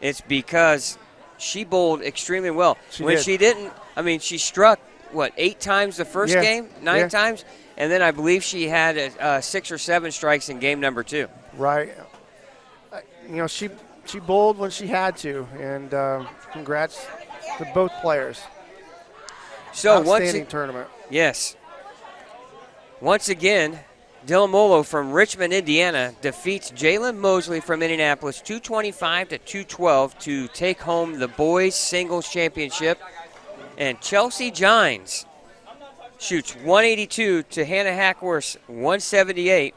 It's because she bowled extremely well. She didn't, she struck, 8 times the first game? 9 times? And then I believe she had 6 or 7 strikes in game number 2. Right. She bowled when she had to, and congrats to both players. So outstanding tournament. Yes. Once again, Dylan Molo from Richmond, Indiana, defeats Jalen Mosley from Indianapolis 225 to 212 to take home the boys singles championship. And Chelsea Gines shoots 182 to Hannah Hackworth's 178.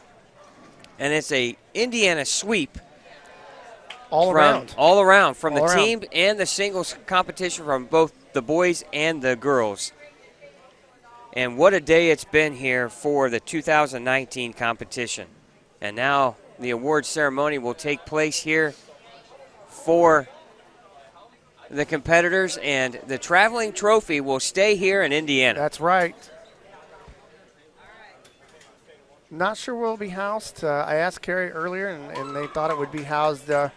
And it's a Indiana sweep All around. all around from All the around. team and the singles competition from both the boys and the girls. And what a day it's been here for the 2019 competition. And now the award ceremony will take place here for the competitors, and the traveling trophy will stay here in Indiana. That's right. Not sure where it'll be housed. I asked Kerry earlier, and they thought it would be housed at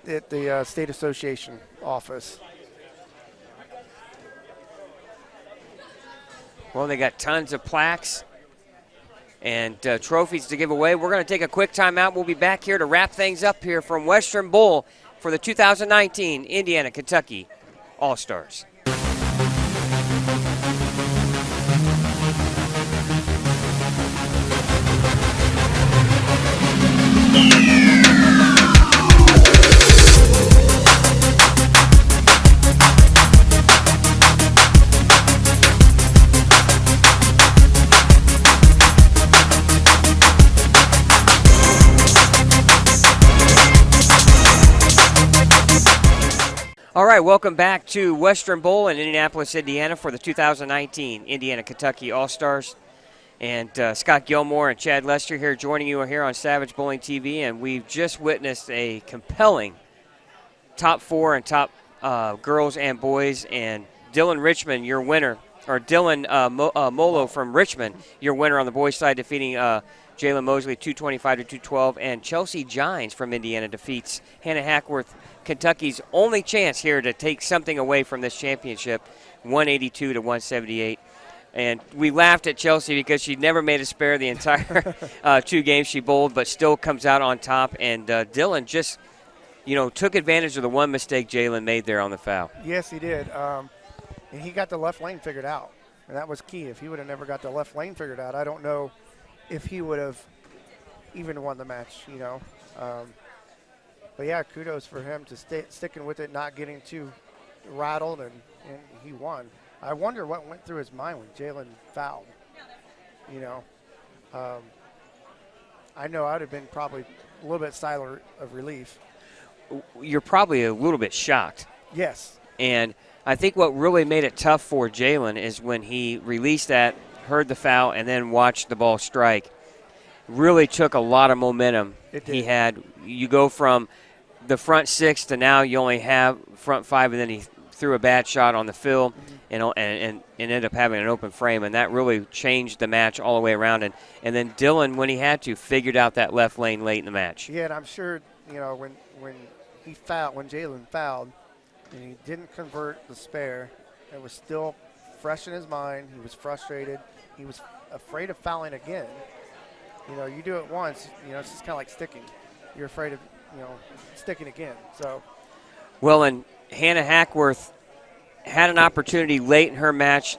the State Association office. Well, they got tons of plaques and trophies to give away. We're going to take a quick timeout. We'll be back here to wrap things up here from Western Bowl for the 2019 Indiana-Kentucky All-Stars. All right, welcome back to Western Bowl in Indianapolis, Indiana for the 2019 Indiana-Kentucky All-Stars. And Scott Gilmore and Chad Lester here joining you here on Savage Bowling TV. And we've just witnessed a compelling top four and top girls and boys. And Dylan Richmond, your winner, or Dylan Molo from Richmond, your winner on the boys' side, defeating Jalen Mosley 225 to 212. And Chelsea Gines from Indiana defeats Hannah Hackworth, Kentucky's only chance here to take something away from this championship, 182 to 178. And we laughed at Chelsea because she never made a spare the entire 2 games she bowled, but still comes out on top. And Dylan just, took advantage of the one mistake Jalen made there on the foul. Yes, he did. And he got the left lane figured out, and that was key. If he would have never got the left lane figured out, I don't know if he would have even won the match, But, yeah, kudos for him to sticking with it, not getting too rattled, and he won. I wonder what went through his mind when Jalen fouled. I know I'd have been probably a little bit silent of relief. You're probably a little bit shocked. Yes. And I think what really made it tough for Jalen is when he released that, heard the foul, and then watched the ball strike. Really took a lot of momentum. It did. He had. You go from the front 6 to now you only have front 5, and then he threw a bad shot on the fill and ended up having an open frame, and that really changed the match all the way around. And then Dylan, when he had to, figured out that left lane late in the match. Yeah, and I'm sure, when Jalen fouled and he didn't convert the spare, it was still fresh in his mind. He was frustrated. He was afraid of fouling again. You do it once, it's just kind of like sticking. You're afraid of, sticking again. So, well, and Hannah Hackworth had an opportunity late in her match,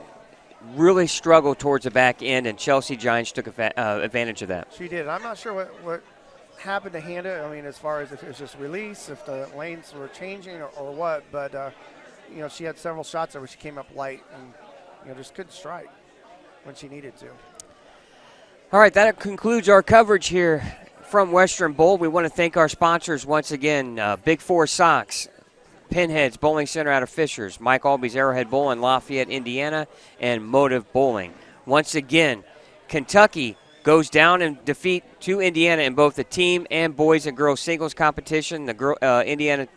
really struggled towards the back end, and Chelsea Gines took advantage of that. she did. I'm not sure what happened to Hannah. I mean, as far as if it was just release, if the lanes were changing or what, but, she had several shots where she came up light and, just couldn't strike when she needed to. All right, that concludes our coverage here from Western Bowl. We want to thank our sponsors once again, Big Four Sox, Pinheads Bowling Center out of Fishers, Mike Alby's Arrowhead Bowl in Lafayette, Indiana, and Motive Bowling. Once again, Kentucky goes down in defeat to Indiana in both the team and boys and girls singles competition. Indiana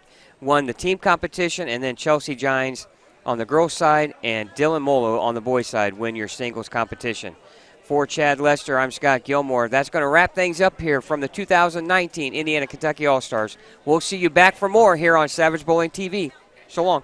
won the team competition, and then Chelsea Gines on the girls side and Dylan Molo on the boys side win your singles competition. For Chad Lester, I'm Scott Gilmore. That's going to wrap things up here from the 2019 Indiana-Kentucky All-Stars. We'll see you back for more here on Savage Bowling TV. So long.